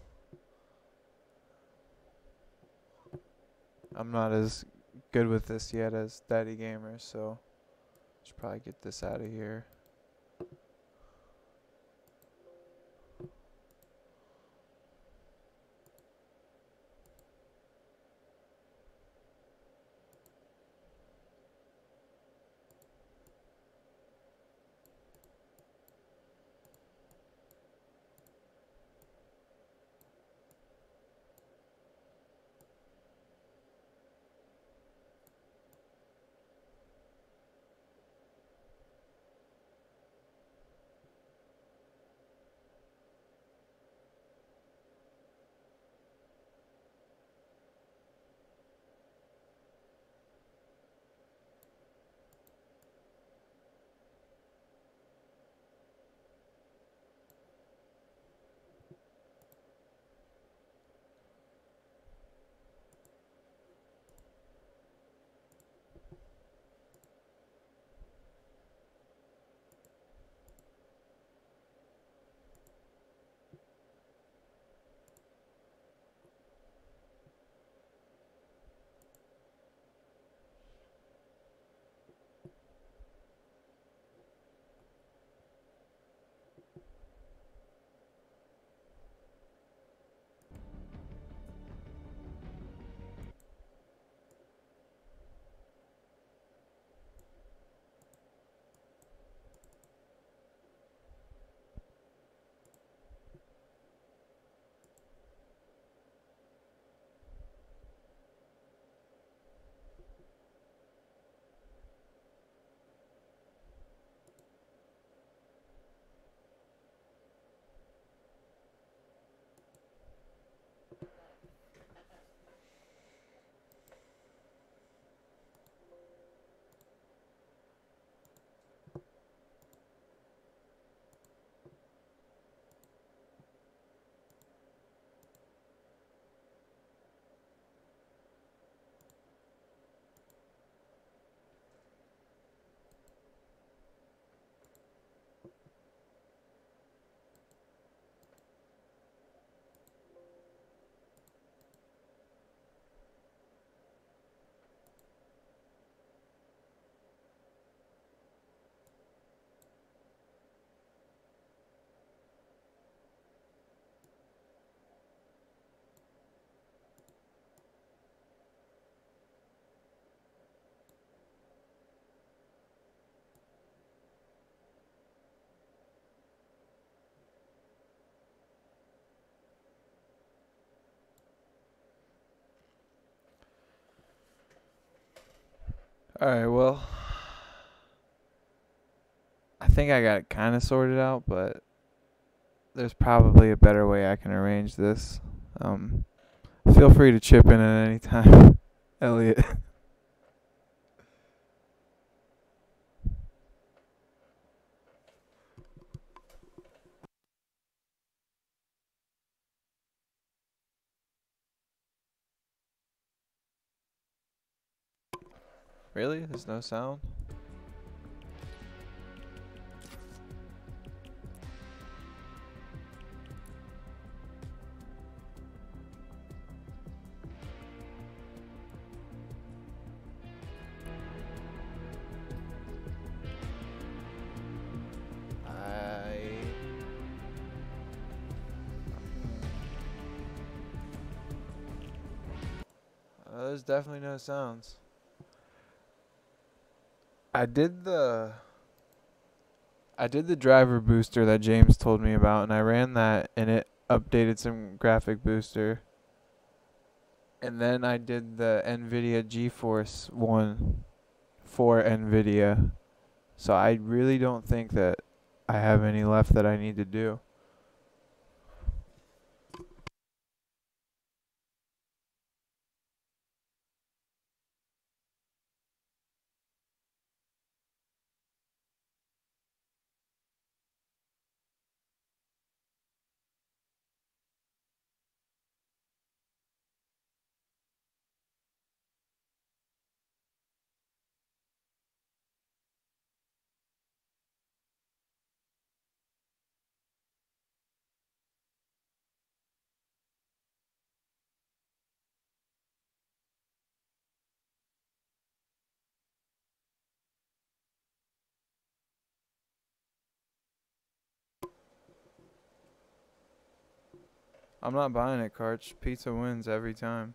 I'm not as good with this yet as Daddy Gamer, so should probably get this out of here. Alright, well, I think I got it kind of sorted out, but there's probably a better way I can arrange this. Feel free to chip in at any time, Elliot. Really? There's no sound? There's definitely no sounds. I did the driver booster that James told me about, and I ran that, and it updated some graphic booster. And then I did the NVIDIA GeForce one for NVIDIA. So I really don't think that I have any left that I need to do. I'm not buying it, Karch. Pizza wins every time.